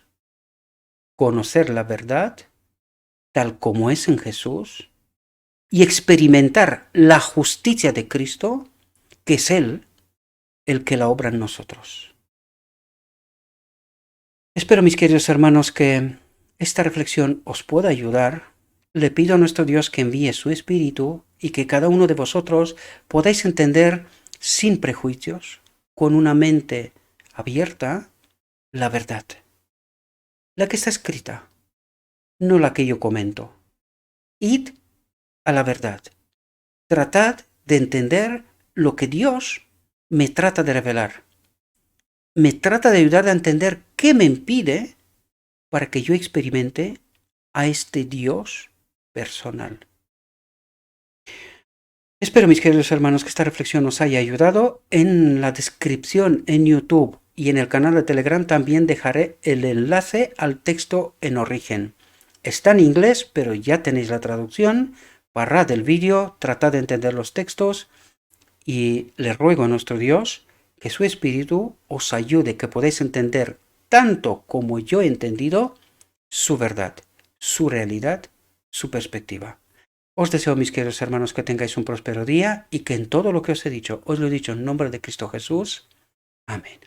Conocer la verdad tal como es en Jesús y experimentar la justicia de Cristo, que es Él el que la obra en nosotros. Espero, mis queridos hermanos, que esta reflexión os pueda ayudar. Le pido a nuestro Dios que envíe su Espíritu y que cada uno de vosotros podáis entender sin prejuicios, con una mente abierta, la verdad. La que está escrita, no la que yo comento. Id a la verdad. Tratad de entender lo que Dios me trata de revelar. Me trata de ayudar a entender qué me impide para que yo experimente a este Dios personal. Espero, mis queridos hermanos, que esta reflexión os haya ayudado. En la descripción en YouTube y en el canal de Telegram también dejaré el enlace al texto en origen. Está en inglés, pero ya tenéis la traducción. Parad el vídeo, tratad de entender los textos y le ruego a nuestro Dios que su Espíritu os ayude, que podáis entender tanto como yo he entendido su verdad, su realidad, su perspectiva. Os deseo, mis queridos hermanos, que tengáis un próspero día y que en todo lo que os he dicho, os lo he dicho en nombre de Cristo Jesús. Amén.